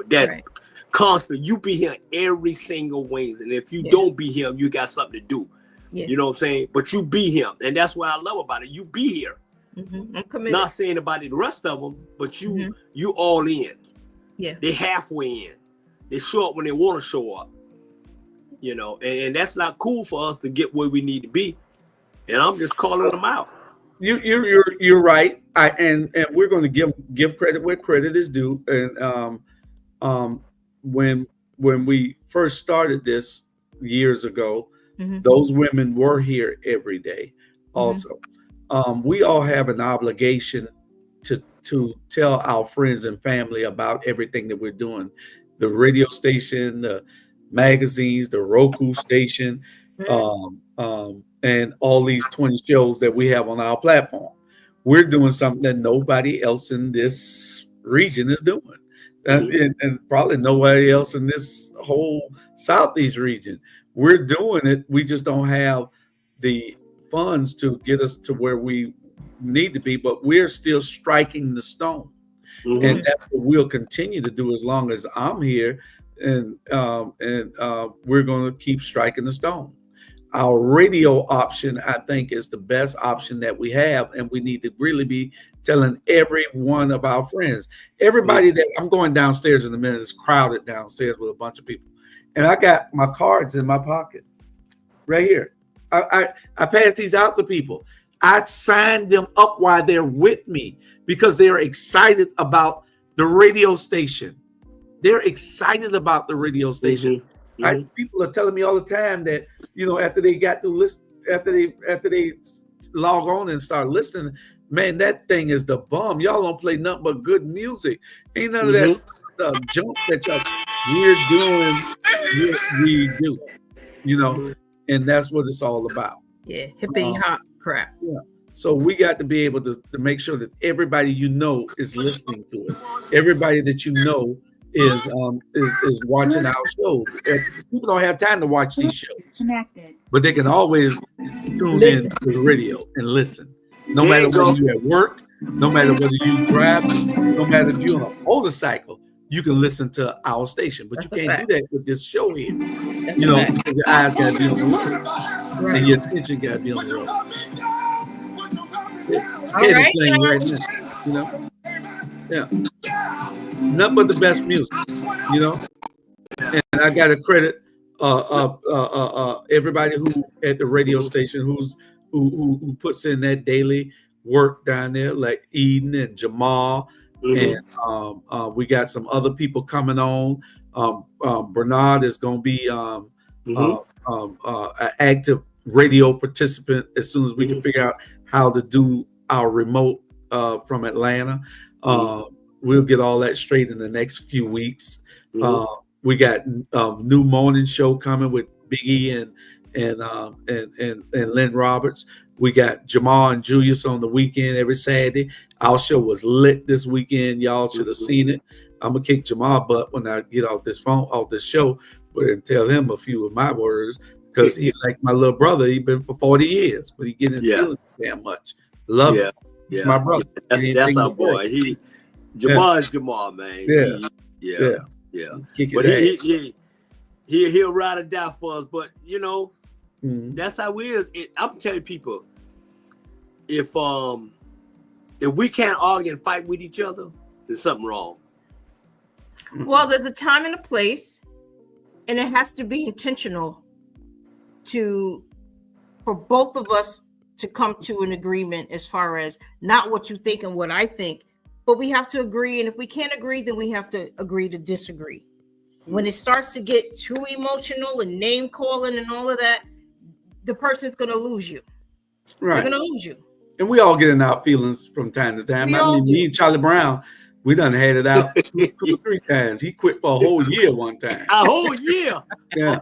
That constantly, you be here every single Wednesday. And if you don't be here, you got something to do. Yeah. You know what I'm saying? But you be here. And that's what I love about it. You be here. I'm committed. Not saying about the rest of them, but you all in. Yeah. They halfway in. They show up when they want to show up. And that's not cool for us to get where we need to be. And I'm just calling them out. You're right. And we're going to give credit where credit is due. And when we first started this years ago, those women were here every day. Also, we all have an obligation to tell our friends and family about everything that we're doing. The radio station, the magazines, the Roku station, and all these 20 shows that we have on our platform. We're doing something that nobody else in this region is doing. And probably nobody else in this whole Southeast region. We're doing it. We just don't have the funds to get us to where we need to be, but we're still striking the stone. And that's what we'll continue to do as long as I'm here. And we're going to keep striking the stone. Our radio option, I think, is the best option that we have. And we need to really be telling every one of our friends, everybody that I'm going downstairs in a minute, it's crowded downstairs with a bunch of people. And I got my cards in my pocket right here. I pass these out to people. I signed them up while they're with me because they're excited about the radio station. They're excited about the radio station. People are telling me all the time that, after they got to listen, after they log on and start listening, man, that thing is the bomb. Y'all don't play nothing but good music. Ain't none of that junk that we're doing. We do, and that's what it's all about. Yeah, hippity hop crap. Yeah. So we got to be able to make sure that everybody is listening to it. Everybody that is watching our shows. People don't have time to watch these shows, but they can always tune in to the radio and listen. No matter whether you're at work, no matter whether you drive, no matter if you're on a motorcycle, you can listen to our station. But you can't do that with this show here. Because your eyes got to be on the road, and your attention got to be on the road. Right now, yeah. Nothing but the best music, And I got to credit everybody who at the radio station who puts in that daily work down there, like Eden and Jamal, and we got some other people coming on. Bernard is going to be an active radio participant as soon as we can figure out how to do our remote from Atlanta. We'll get all that straight in the next few weeks. We got new morning show coming with Big E and Lynn Roberts. We got Jamal and Julius on the weekend every Saturday. Our show was lit this weekend. Y'all should have seen it. I'm gonna kick Jamal butt when I get off this show. and tell him a few of my words because he's like my little brother. He's been for 40 years, but he getting feeling damn much. Love him. He's my brother. That's our boy. Jamal is Jamal, man. Yeah. But he'll ride or die for us. But you know, that's how we is. I'm telling people, if we can't argue and fight with each other, there's something wrong. Well, there's a time and a place, and it has to be intentional for both of us to come to an agreement as far as not what you think and what I think, but we have to agree. And if we can't agree, then we have to agree to disagree. When it starts to get too emotional and name calling and all of that, the person's going to lose you. Right. They're going to lose you. And we all get in our feelings from time to time. Me and Charlie Brown, we done had it out 2 or 3 times. He quit for a whole year one time. A whole year. Yeah.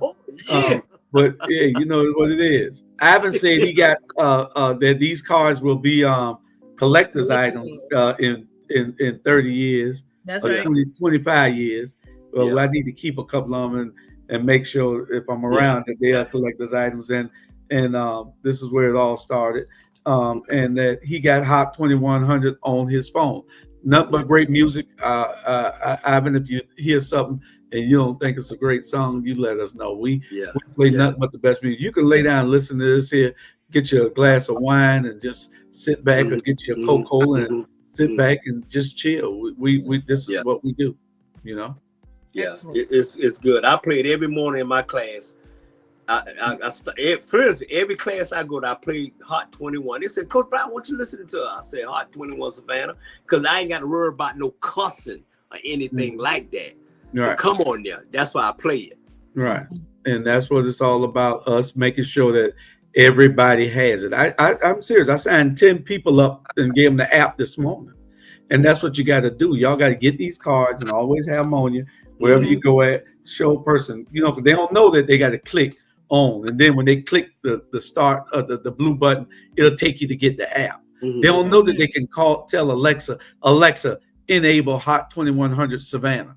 But yeah, you know what it is. Ivan said he got that these cards will be collector's items in 30 years. That's right. 25 years. Well, I need to keep a couple of them and make sure if I'm around that they are collector's items. And this is where it all started. And that he got Hot 2100 on his phone. Nothing but great music. Ivan, if you hear something and you don't think it's a great song, you let us know. We play nothing but the best music. You can lay down and listen to this here, get you a glass of wine and just sit back or get you a Coca-Cola and sit back and just chill. We this is what we do, you know? Yeah, it's good. I play it every morning in my class. Every class I go to, I play Hot 21. They said, Coach Brown, what you listening to? I said, Hot 21 Savannah, because I ain't got to worry about no cussing or anything like that. Right. Come on there. That's why I play it. Right. And that's what it's all about, us making sure that everybody has it. I'm serious. I signed 10 people up and gave them the app this morning. And that's what you got to do. Y'all got to get these cards and always have them on you. Wherever you go at, show a person, you know, because they don't know that they got to click on. And then when they click the start of the blue button, it'll take you to get the app. They don't know that they can tell Alexa, enable Hot 2100 Savannah.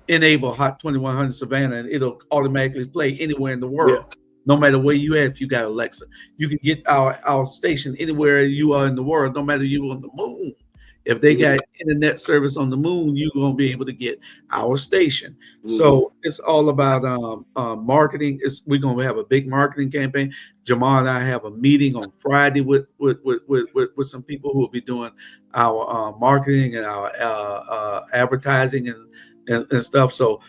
Enable Hot 2100 Savannah, and it'll automatically play anywhere in the world. No matter where you at, if you got Alexa. You can get our station anywhere you are in the world, no matter you on the moon. If they got internet service on the moon, you're going to be able to get our station. So it's all about marketing. We're going to have a big marketing campaign. Jamal and I have a meeting on Friday with some people who will be doing our marketing and our advertising and stuff. So,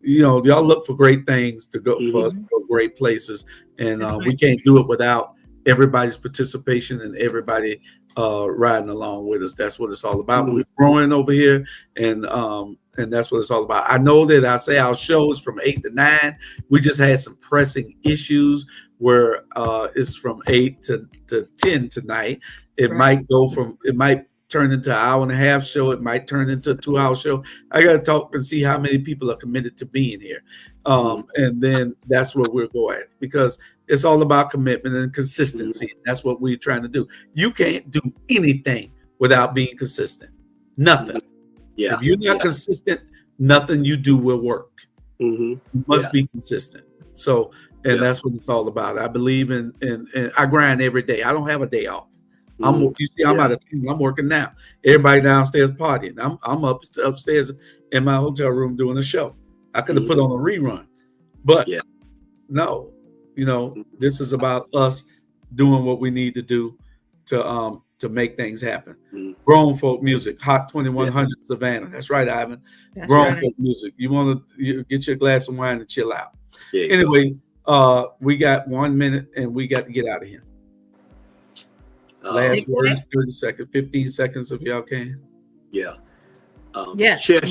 you know, y'all look for great things to go for us to go great places. And we can't do it without everybody's participation and everybody riding along with us. That's what it's all about. We're growing over here, and that's what it's all about. I know that I say our show is from 8 to 9. We just had some pressing issues where it's from 8 to 10 tonight. It might turn into an hour and a half show. It might turn into a 2-hour show. I got to talk and see how many people are committed to being here. And then that's where we'll go at, because it's all about commitment and consistency. That's what we're trying to do. You can't do anything without being consistent. Nothing. If you're not consistent, nothing you do will work. You must be consistent. So, and that's what it's all about. I believe in I grind every day. I don't have a day off. I'm out of town. I'm working now. Everybody downstairs partying. I'm upstairs in my hotel room doing a show. I could have put on a rerun, but no, you know, this is about us doing what we need to do to make things happen. Grown folk music, Hot 2100 Savannah. That's right, Ivan. That's grown folk music. You want to get your glass of wine and chill out. Anyway, we got 1 minute and we got to get out of here. Last words, 30 seconds, 15 seconds if y'all can. Share,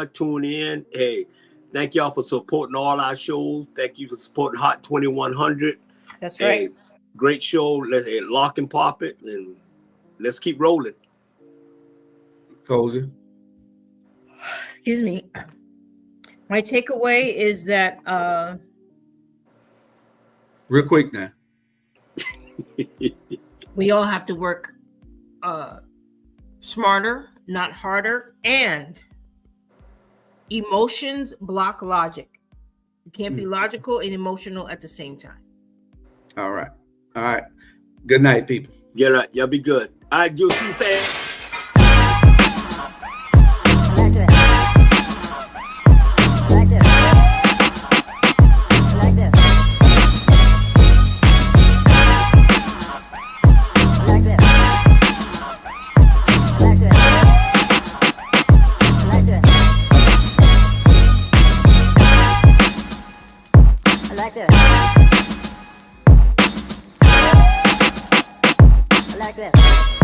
tune in. Hey, thank y'all for supporting all our shows. Thank you for supporting Hot 2100. That's right. Hey, great show. Let's lock and pop it, and let's keep rolling. Cozy. Excuse me. My takeaway is that real quick now. We all have to work smarter, not harder, and Emotions block logic. You can't be logical and emotional at the same time. All right. All right. Good night, people. Yeah, right. Y'all be good. All right, Juicy say. Like this.